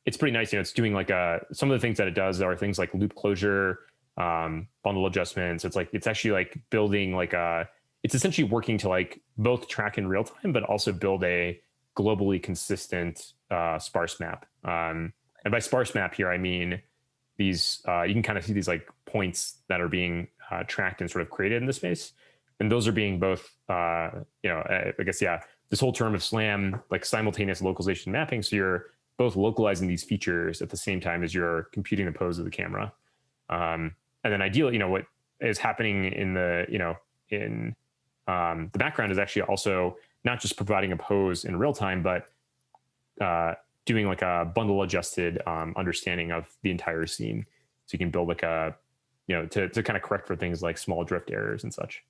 It's pretty nice. It's doing like some of the things that it does are things like loop closure, bundle adjustments. It's actually like building like it's essentially working to like both track in real time, but also build a globally consistent sparse map. And by sparse map here, I mean these, you can kind of see these like points that are being tracked and sort of created in the space. And those are being both, I guess, yeah, this whole term of SLAM, like simultaneous localization mapping. So you're both localizing these features at the same time as you're computing the pose of the camera. And then ideally, what is happening in the, in the background is actually also not just providing a pose in real time, but doing like a bundle adjusted understanding of the entire scene. So you can build like a, to kind of correct for things like small drift errors and such.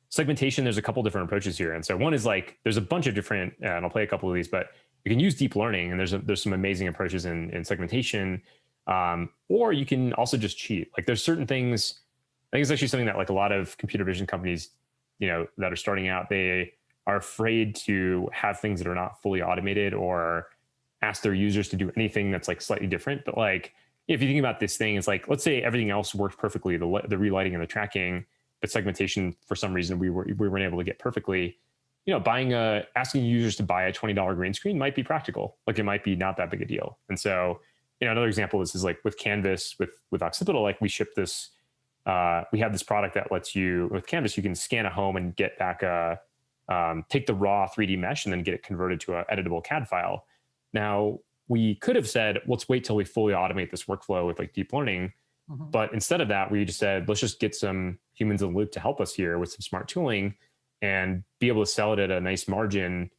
Segmentation, there's a couple different approaches here. And so one is like, there's a bunch of different, and I'll play a couple of these, but you can use deep learning, and there's some amazing approaches in segmentation. Or you can also just cheat. Like there's certain things, I think it's actually something that like a lot of computer vision companies, that are starting out, they are afraid to have things that are not fully automated or ask their users to do anything that's like slightly different. But like, if you think about this thing, it's like, let's say everything else worked perfectly, the relighting and the tracking, but segmentation, for some reason, we weren't able to get perfectly. Asking users to buy a $20 green screen might be practical. Like it might be not that big a deal. And so, another example of this is like with Canvas, with Occipital, like we ship this, we have this product that lets you, with Canvas, you can scan a home and get back take the raw 3D mesh and then get it converted to an editable CAD file. Now, we could have said, let's wait till we fully automate this workflow with like deep learning. Mm-hmm. But instead of that, we just said, let's just get some humans in the loop to help us here with some smart tooling and be able to sell it at a nice margin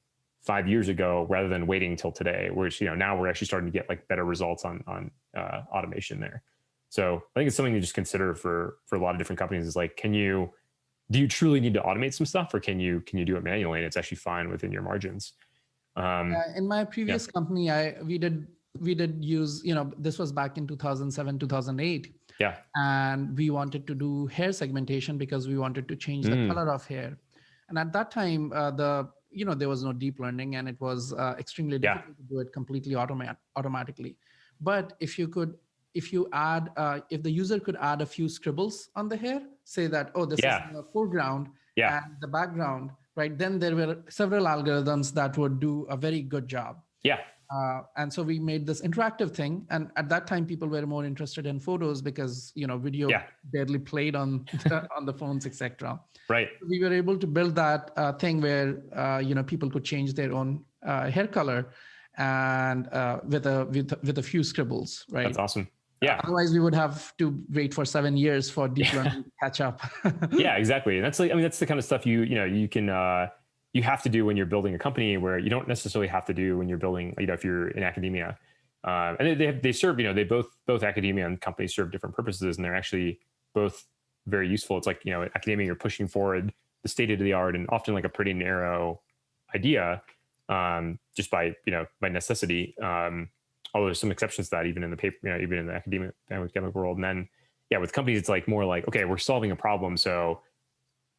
5 years ago, rather than waiting until today, which, now we're actually starting to get like better results on automation there. So I think it's something to just consider for a lot of different companies is like, do you truly need to automate some stuff, or can you do it manually and it's actually fine within your margins? In my previous company, we did use, this was back in 2007, 2008. Yeah. And we wanted to do hair segmentation because we wanted to change the color of hair. And at that time, there was no deep learning, and it was extremely difficult to do it completely automatically. But if the user could add a few scribbles on the hair, say that, oh, this is the foreground and the background, right? Then there were several algorithms that would do a very good job. Yeah. And so we made this interactive thing. And at that time, people were more interested in photos because, video barely played on the phones, etc. Right. We were able to build that thing where, people could change their own hair color and with a few scribbles, right? That's awesome. Yeah. Otherwise, we would have to wait for 7 years for deep learning to catch up. Yeah, exactly. And that's like, that's the kind of stuff you can, you have to do when you're building a company where you don't necessarily have to do when you're building, if you're in academia. And they serve, they both academia and companies serve different purposes, and they're actually both very useful. It's like, academia, you're pushing forward the state of the art and often like a pretty narrow idea, just by necessity. Although there's some exceptions to that, even in the paper, even in the academic world. And then, with companies, it's like more like, okay, we're solving a problem, so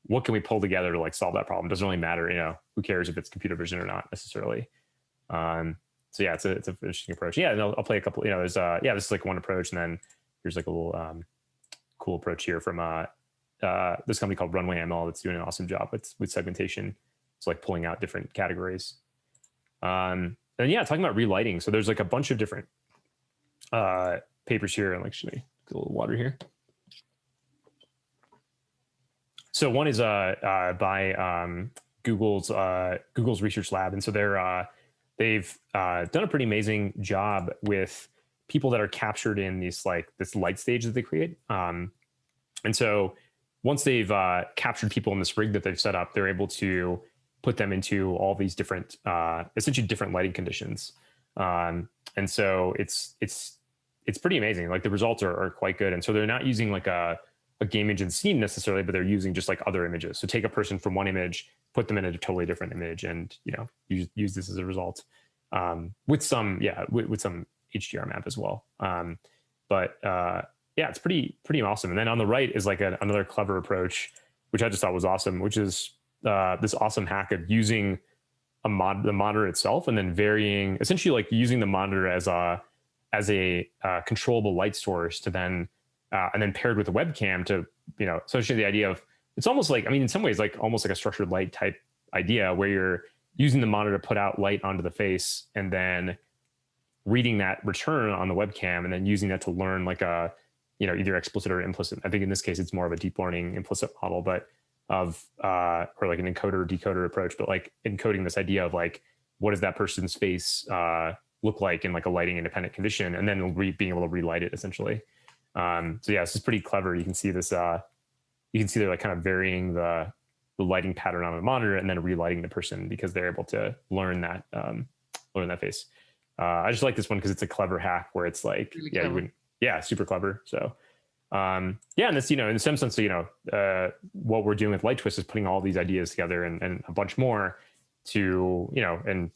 what can we pull together to like solve that problem? It doesn't really matter, who cares if it's computer vision or not necessarily. So yeah, it's an interesting approach. Yeah, and I'll play a couple. There's this is like one approach, and then here's like a little cool approach here from this company called Runway ML that's doing an awesome job with segmentation. It's like pulling out different categories. And talking about relighting. So there's like a bunch of different papers here, and like actually get a little water here. So one is by Google's research lab, and so they've done a pretty amazing job with people that are captured in this light stage that they create. And so once they've captured people in this rig that they've set up, they're able to put them into all these different, essentially different lighting conditions. And so it's pretty amazing. Like the results are quite good. And so they're not using like a game engine scene necessarily, but they're using just like other images. So take a person from one image, put them in a totally different image, and use this as a result, with some HDR map as well. It's pretty awesome. And then on the right is like another clever approach, which I just thought was awesome, which is this awesome hack of using the monitor itself and then varying, essentially like using the monitor as a controllable light source to then and then paired with a webcam to essentially the idea of, it's almost like, in some ways like almost like a structured light type idea where you're using the monitor to put out light onto the face and then reading that return on the webcam and then using that to learn like a either explicit or implicit. I think in this case it's more of a deep learning implicit model, but or like an encoder decoder approach, but like encoding this idea of like, what does that person's face look like in like a lighting independent condition, and then being able to relight it essentially. This is pretty clever. You can see this. You can see they're like kind of varying the lighting pattern on the monitor and then relighting the person because they're able to learn that face. I just like this one because it's a clever hack where it's like, really super clever. So and this, in some sense, what we're doing with LightTwist is putting all these ideas together and a bunch more to, and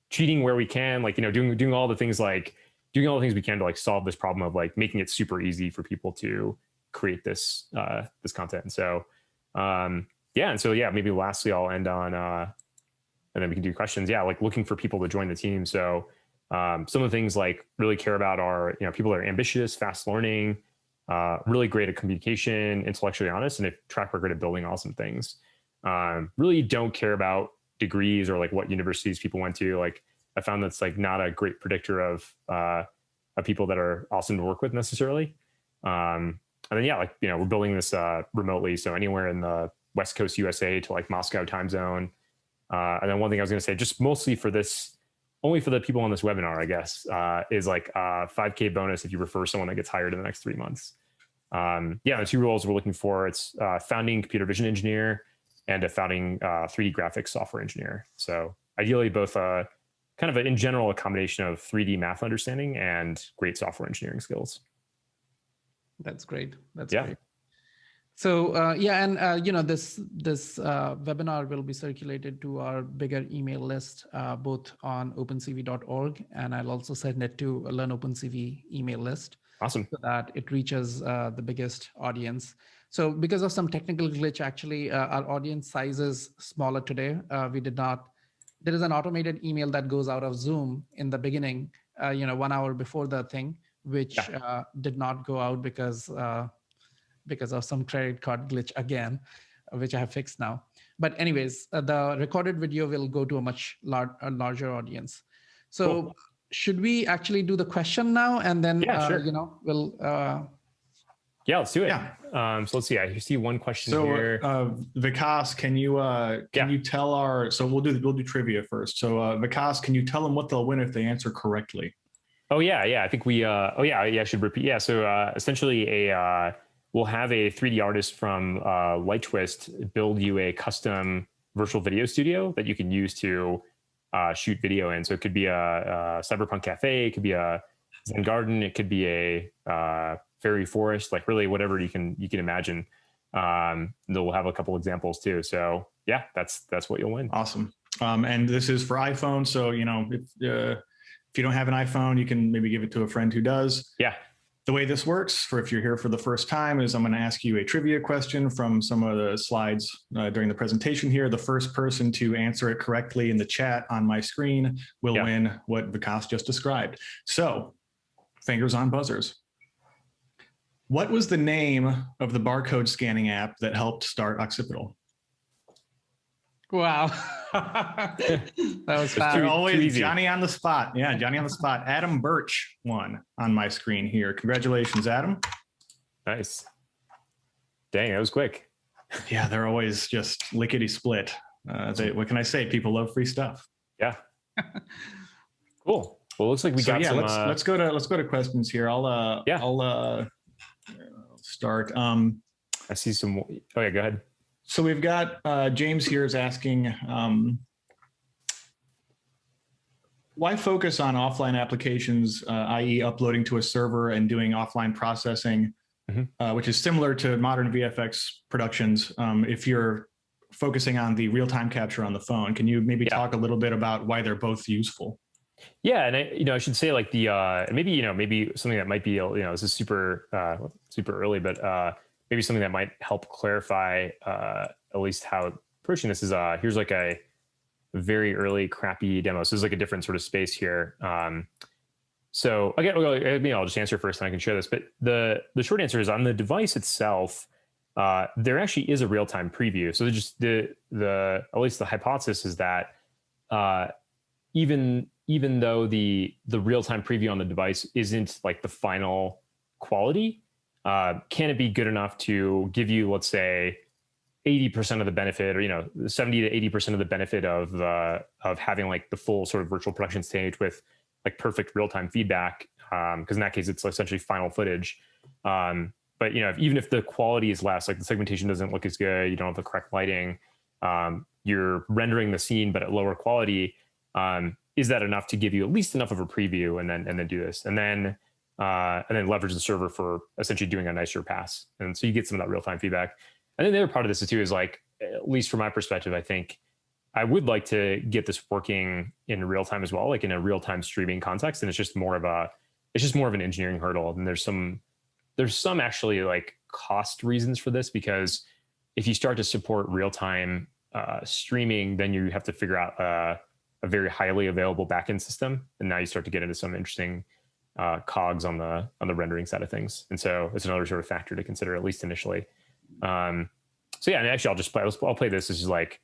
cheating where we can, like, doing all the things we can to like solve this problem of like making it super easy for people to create this content. And so maybe lastly I'll end on and then we can do questions. Like looking for people to join the team. So some of the things like really care about are people that are ambitious, fast learning, really great at communication, intellectually honest, and a track record of building awesome things. Really don't care about degrees or like what universities people went to. Like I found that's like not a great predictor of people that are awesome to work with necessarily. And then we're building this remotely, so anywhere in the West Coast USA to like Moscow time zone. And then one thing I was going to say, just mostly for this, only for the people on this webinar, I guess, is like a 5K bonus if you refer someone that gets hired in the next 3 months. The two roles we're looking for, it's founding computer vision engineer and a founding 3D graphics software engineer. So ideally both kind of in general a combination of 3D math understanding and great software engineering skills. That's great. That's great. So this webinar will be circulated to our bigger email list, both on opencv.org, and I'll also send it to Learn OpenCV email list. Awesome. So that it reaches the biggest audience. So because of some technical glitch, actually, our audience size is smaller today. There is an automated email that goes out of Zoom in the beginning, 1 hour before the thing, which did not go out because of some credit card glitch again, which I have fixed now. But anyways, the recorded video will go to a much larger audience. So cool. Should we actually do the question now? And then, sure. We'll... let's do it. Yeah. So let's see. I see one question here. Vikas, can you tell our? So we'll do trivia first. So Vikas, can you tell them what they'll win if they answer correctly? Oh yeah. I think we. I should repeat. Yeah. So essentially, we'll have a 3D artist from LightTwist build you a custom virtual video studio that you can use to shoot video in. So it could be a cyberpunk cafe, it could be a Zen garden, it could be a fairy forest, like really whatever you can imagine. They'll have a couple examples too. So yeah, that's what you'll win. Awesome. And this is for iPhone. So, you know, if you don't have an iPhone, you can maybe give it to a friend who does. Yeah. The way this works, for if you're here for the first time, is I'm going to ask you a trivia question from some of the slides during the presentation here. The first person to answer it correctly in the chat on my screen will win what Vikas just described. So, fingers on buzzers. What was the name of the barcode scanning app that helped start Occipital? Wow. That was fast. Always Johnny on the spot. Yeah, Johnny on the spot. Adam Birch won on my screen here. Congratulations, Adam. Nice. Dang, that was quick. Yeah, they're always just lickety split. What can I say? People love free stuff. Yeah. Cool. Well, it looks like we got some. Let's go to questions here. I'll start. I see some. Oh yeah, go ahead. So we've got James here is asking, why focus on offline applications, i.e. uploading to a server and doing offline processing, which is similar to modern VFX productions, if you're focusing on the real-time capture on the phone? Can you maybe talk a little bit about why they're both useful? Yeah, and I should say like the maybe something that might be this is super early, but maybe something that might help clarify at least how approaching this is. Here's like a very early crappy demo. So there's like a different sort of space here. So again, I'll just answer first and I can share this. But the short answer is on the device itself, there actually is a real-time preview. So just the at least the hypothesis is that even though the real-time preview on the device isn't like the final quality, can it be good enough to give you, let's say, 80% of the benefit, or 70 to 80% of the benefit of having like the full sort of virtual production stage with like perfect real-time feedback? Because in that case, it's essentially final footage. But even if the quality is less, like the segmentation doesn't look as good, you don't have the correct lighting, you're rendering the scene but at lower quality. Is that enough to give you at least enough of a preview, and then do this, and then leverage the server for essentially doing a nicer pass? And so you get some of that real-time feedback. And then the other part of this too is like, at least from my perspective, I think I would like to get this working in real time as well, like in a real-time streaming context. And it's just more of an engineering hurdle. And there's some actually like cost reasons for this, because if you start to support real-time streaming, then you have to figure out a very highly available backend system. And now you start to get into some interesting cogs on the rendering side of things. And so it's another sort of factor to consider, at least initially. So yeah, and actually I'll play this. This is like,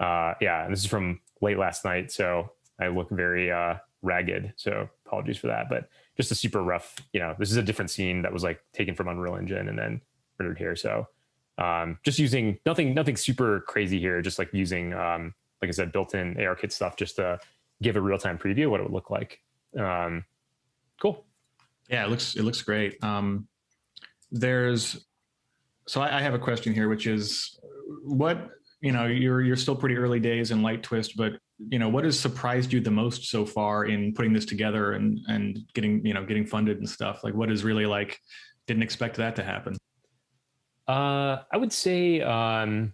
and this is from late last night. So I look very ragged. So apologies for that, but just a super rough, this is a different scene that was like taken from Unreal Engine and then rendered here. So just using nothing super crazy here. Just like using, like I said, built-in ARKit stuff just to give a real-time preview of what it would look like. Cool. Yeah, it looks great. So I have a question here, which is what, you're still pretty early days in LightTwist, but what has surprised you the most so far in putting this together and getting funded and stuff? Like, what is really like, didn't expect that to happen? I would say, I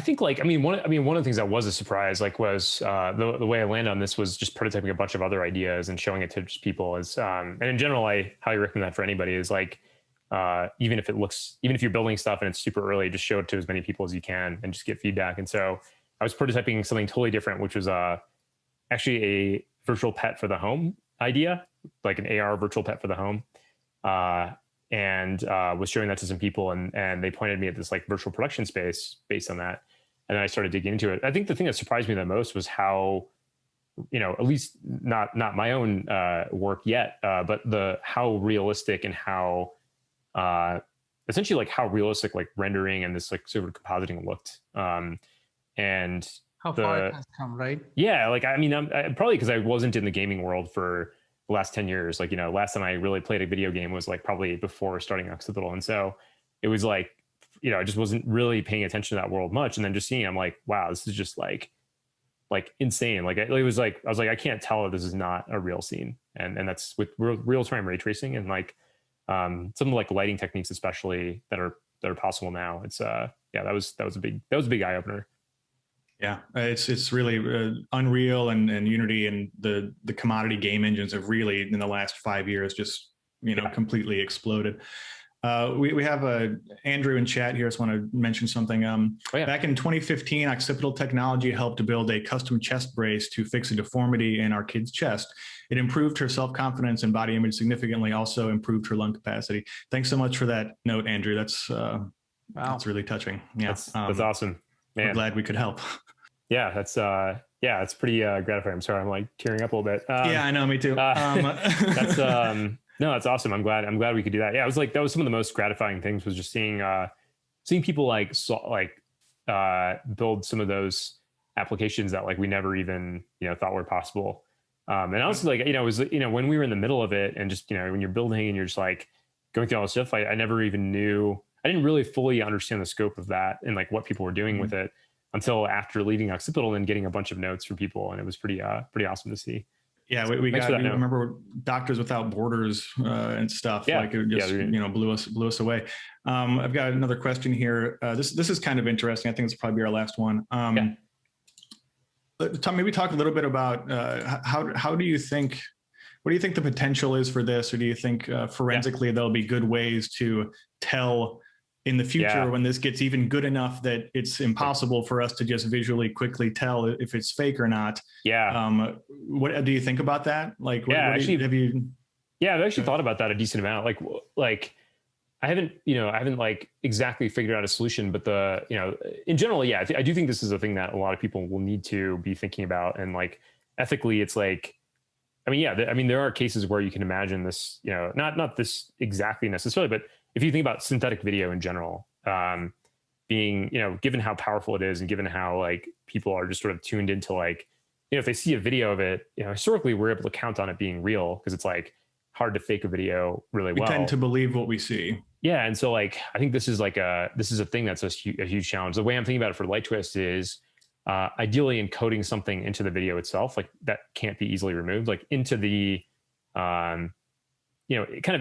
think like, one of the things that was a surprise, like was the way I landed on this was just prototyping a bunch of other ideas and showing it to just people. And in general, I highly recommend that for anybody. Is like, even if you're building stuff and it's super early, just show it to as many people as you can and just get feedback. And so I was prototyping something totally different, which was actually a virtual pet for the home idea, like an AR virtual pet for the home. And was showing that to some people, and they pointed me at this like virtual production space based on that. And then I started digging into it. I think the thing that surprised me the most was how, at least not my own work yet, but how realistic and how essentially like how realistic like rendering and this like sort of compositing looked. And how far it has come, right? Yeah, like I'm probably because I wasn't in the gaming world for the last 10 years. Like, last time I really played a video game was like probably before starting Occipital. And so it was like, I just wasn't really paying attention to that world much. And then just seeing it, I'm like, wow, this is just like insane. Like it was like, I was like, I can't tell that this is not a real scene. And that's with real-time ray tracing and like some like lighting techniques, especially that are possible now. It's that was a big eye opener. Yeah, it's really Unreal and Unity and the commodity game engines have really in the last 5 years just completely exploded. We have Andrew in chat here. I just want to mention something. Back in 2015, Occipital Technology helped to build a custom chest brace to fix a deformity in our kid's chest. It improved her self-confidence and body image significantly, also improved her lung capacity. Thanks so much for that note, Andrew. That's really touching. Yeah, that's awesome. Man. We're glad we could help. Yeah, it's pretty gratifying. I'm sorry, I'm like tearing up a little bit. Yeah, I know, me too. That's awesome. I'm glad we could do that. Yeah, it was like that was some of the most gratifying things was just seeing people build some of those applications that like we never even thought were possible. And honestly, like it was when we were in the middle of it and just when you're building and you're just like going through all this stuff, I never even knew. I didn't really fully understand the scope of that and like what people were doing with it until after leaving Occipital and getting a bunch of notes from people, and it was pretty awesome to see. Yeah, we remember Doctors Without Borders and stuff. Yeah. Like it just blew us away. I've got another question here. This is kind of interesting. I think this will probably be our last one. Tom, maybe talk a little bit about how do you think, what do you think the potential is for this, or do you think forensically there'll be good ways to tell in the future when this gets even good enough that it's impossible for us to just visually quickly tell if it's fake or not? Yeah. What do you think about that? Like, I've actually thought about that a decent amount. Like I haven't like exactly figured out a solution, but in general, I do think this is a thing that a lot of people will need to be thinking about. And like ethically, it's like, there are cases where you can imagine this, not this exactly necessarily, but if you think about synthetic video in general, being, given how powerful it is and given how like people are just sort of tuned into like, if they see a video of it, historically we're able to count on it being real because it's like hard to fake a video really well. We tend to believe what we see. Yeah. And so like, I think this is a thing that's a huge challenge. The way I'm thinking about it for LightTwist is ideally encoding something into the video itself, like that can't be easily removed, like into the, kind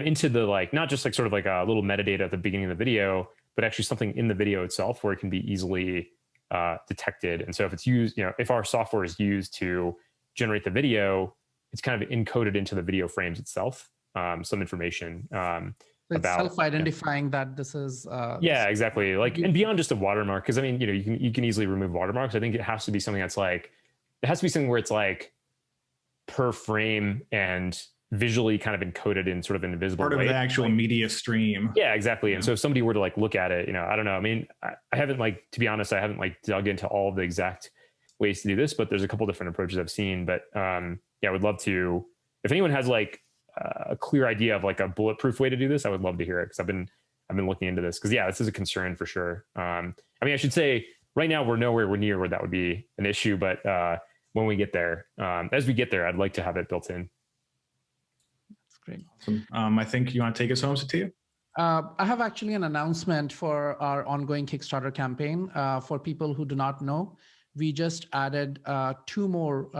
of into the, like, not just like sort of like a little metadata at the beginning of the video, but actually something in the video itself where it can be easily detected. And so if it's used, if our software is used to generate the video, it's kind of encoded into the video frames itself, some information it's about self-identifying that this is. Exactly. Like, and beyond just a watermark, because you can easily remove watermarks. I think it has to be something that's like, it has to be something where it's like per frame and visually kind of encoded in sort of an invisible part way. Of the actual media stream. Yeah, exactly. And so if somebody were to like look at it, I don't know. I haven't to be honest, I haven't like dug into all of the exact ways to do this, but there's a couple different approaches I've seen. But I would love to, if anyone has like a clear idea of like a bulletproof way to do this, I would love to hear it because I've been looking into this because this is a concern for sure. I should say right now we're nowhere near where that would be an issue, but when we get there, as we get there, I'd like to have it built in. Great. Awesome. I think you want to take us home, Satya? I have actually an announcement for our ongoing Kickstarter campaign. For people who do not know, we just added 2 more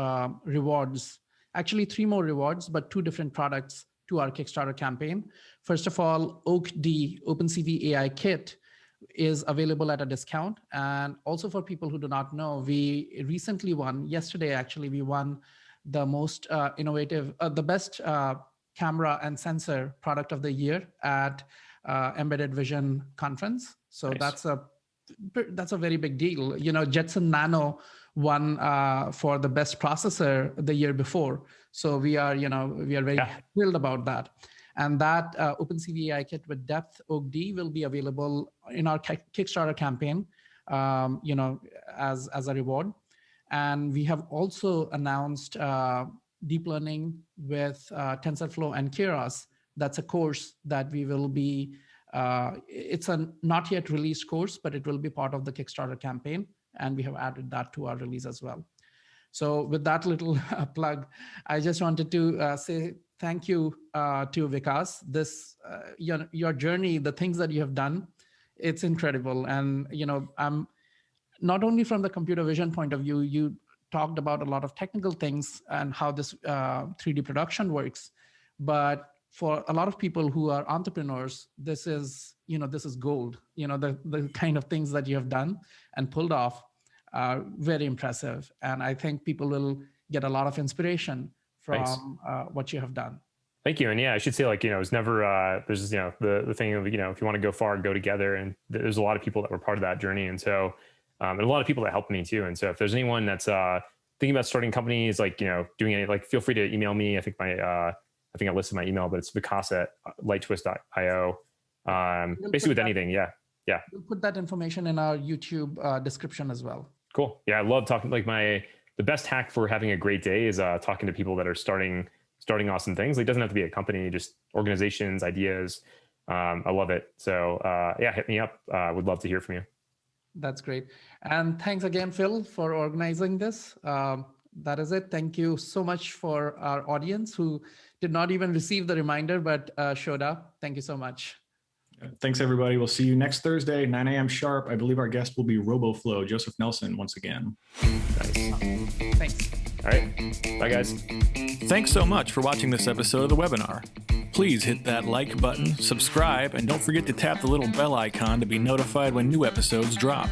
rewards, actually 3 more rewards, but 2 different products to our Kickstarter campaign. First of all, OakD, OpenCV AI Kit, is available at a discount. And also for people who do not know, we recently won, yesterday actually, we won the most innovative, the best camera and sensor product of the year at Embedded Vision conference. So nice. That's a very big deal. Jetson Nano won for the best processor the year before. So we are very thrilled about that. And that OpenCV AI kit with depth OakD will be available in our Kickstarter campaign, as a reward. And we have also announced deep learning with TensorFlow and Keras. That's a course that we will be, it's a not yet released course, but it will be part of the Kickstarter campaign. And we have added that to our release as well. So with that little plug, I just wanted to say thank you to Vikas. This, your journey, the things that you have done it's incredible. And, I'm not only from the computer vision point of view, you talked about a lot of technical things and how this 3D production works. But for a lot of people who are entrepreneurs, this is gold. The kind of things that you have done and pulled off are very impressive. And I think people will get a lot of inspiration from what you have done. Thank you. And yeah, I should say, it's never, there's, the thing of, if you want to go far, go together. And there's a lot of people that were part of that journey. And so, and a lot of people that helped me too. And so if there's anyone that's thinking about starting companies, doing it, feel free to email me. I think I listed my email, but it's vikas@lightTwist.io. Basically with anything. Yeah. We'll put that information in our YouTube description as well. Cool. Yeah. I love talking, the best hack for having a great day is talking to people that are starting awesome things. It doesn't have to be a company, just organizations, ideas. I love it. So hit me up. Would love to hear from you. That's great. And thanks again, Phil, for organizing this. That is it. Thank you so much for our audience who did not even receive the reminder, but showed up. Thank you so much. Thanks, everybody. We'll see you next Thursday, 9 a.m. sharp. I believe our guest will be RoboFlow, Joseph Nelson, once again. Nice. Thanks. All right. Bye, guys. Thanks so much for watching this episode of the webinar. Please hit that like button, subscribe, and don't forget to tap the little bell icon to be notified when new episodes drop.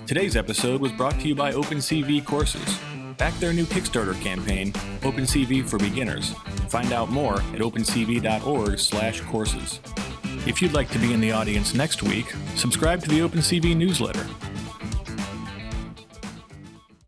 Today's episode was brought to you by OpenCV Courses. Back their new Kickstarter campaign, OpenCV for Beginners. Find out more at opencv.org/courses. If you'd like to be in the audience next week, subscribe to the OpenCV newsletter.